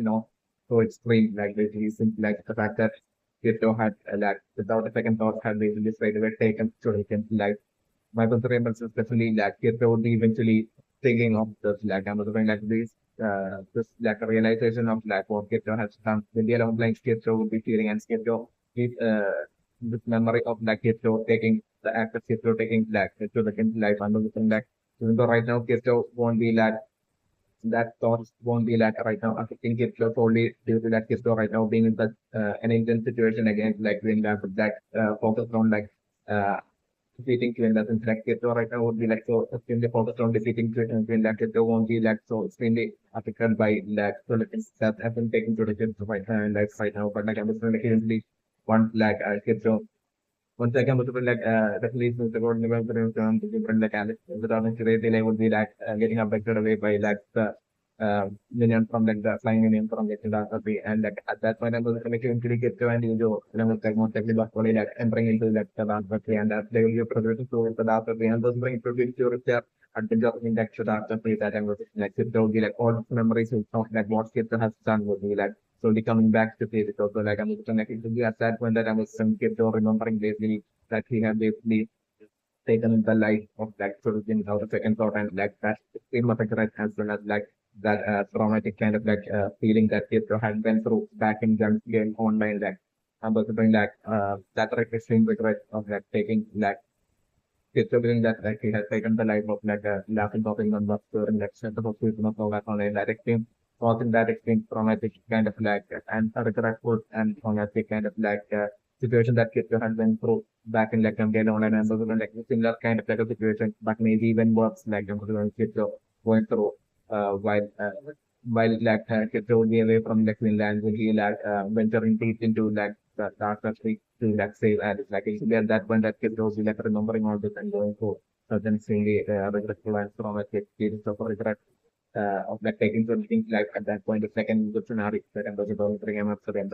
Speaker 1: so extreme like basically since like the fact that Kirito had like without a second thought had basically straight away taken Shuriken like my considerations is definitely like Kirito would be eventually thinking of this like I'm wondering like this like a realization of like what Kirito has done with the along like Kirito would be feeling and Kirito this memory of like Kirito taking the act of Kirito taking like to the kid's life and everything like even though right now Kirito won't be like that thoughts won't be like right now affecting Kirito solely due to that Kirito right now being in such an intense situation again like doing that focused on like uh defeating Quinela since like Kirito right now would be like so extremely focused on defeating Quinela. Kirito won't be like so extremely affected by like so like that have been taken to the kids right like right now. But like I'm just like usually want like Kirito once again like definitely since the golden development to different like Alex without they would be like getting affected away by like the minion from like the flying minion from like the dark tree and like at that point I was like eventually get to and you go like most likely back like entering into like the dark tree and that they will be progressing towards the dark tree and those bring to their adventure in like the dark tree that I was like it will be like all memories of like what Kid has done would be like slowly coming back to play it also like I'm connected to at that point that I was some kid remembering basically that he had basically taken the life of like children out of second thought and like that same effect right as well as like that traumatic kind of like feeling that it had been through back in Jump game online like I'm also doing like that right extreme regret of like taking like considering that like he has taken the life of like a laughing talking on the store and like set of people of all that online that extreme causing that extreme traumatic kind of like and a regretful and traumatic kind of like situation that kids had been through back in like game online and also like similar kind of like a situation but maybe even worse like kids are going through while like kids would be away from like Finland would be like venturing deep into like the dark country to like save and like actually at that point that kid was like remembering all this and going through certain extremely regretful and traumatic experience of regret of like taking something like at that point the second good scenario that I'm going to bring him up to them.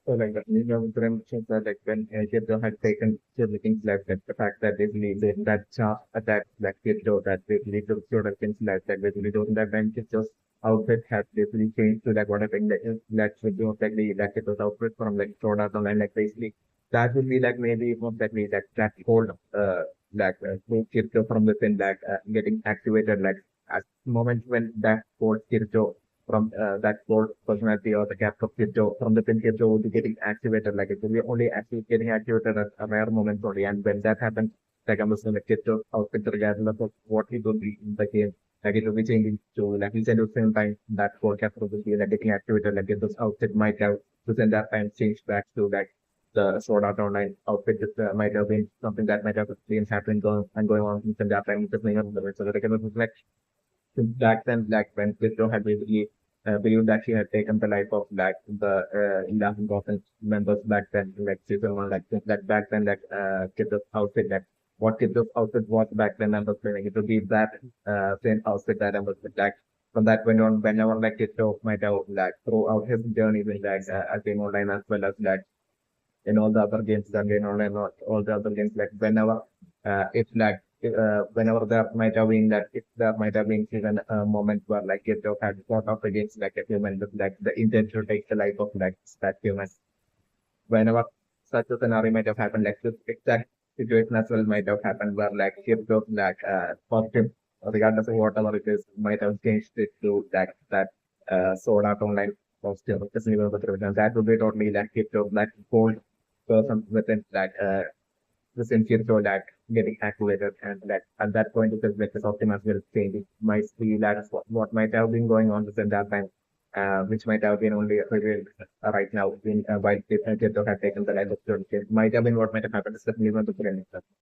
Speaker 1: So like that you know very much that like when Kiddo had taken things like that the fact that they believe that sharp attack that Kiddo that they believe the sort of things like that basically don't that when Kiddo's outfit has basically changed to like what I think that is that should be like the like Kiddo's outfit from like Sword Art Online like basically that would be like maybe most likely that whole Kiddo from within like getting activated like at the moment when that whole Kiddo from that core personality or the gap of Kirjo from the pin Kirjo would be getting activated. Like it will be only actually getting activated at a rare moment only. And when that happens, like I'm just going to Kirjo outfit regardless of what it will be in the game. Like it will be changing to like you said at the same time that core capture will be like getting activated. Like this outfit might have to send that time change back to like the Sword Art Online outfit just might have been something that might have been happening going on since that time just playing on the so that it can reflect back then, like when Christo had basically believed that she had taken the life of like the 11,000 members back then, like season one, like that back then, like Christo's outfit, like what Christo's outfit was back then, I was feeling it would be that same outfit that I was with, like from that point on, whenever like Christo might have like throughout his journey with like as game online as well as like in all the other games that game online or all the other games, like whenever it's like whenever there might have been that if there might have been even a moment where like it had fought off against like a human with like the intent to take the life of like that human. Whenever such a scenario might have happened, like this exact situation as well might have happened where like Kirito like positive regardless of whatever it is might have changed it to that Sword Art Online positive and that would be totally like Kirito that cold person within that the sincere soul that getting activated and that at that point it is like the Optimus will change. It might be that's what might have been going on within that time, which might have been only revealed right now in while Tito had taken the life of Jordan. Might have been what might have happened is definitely not the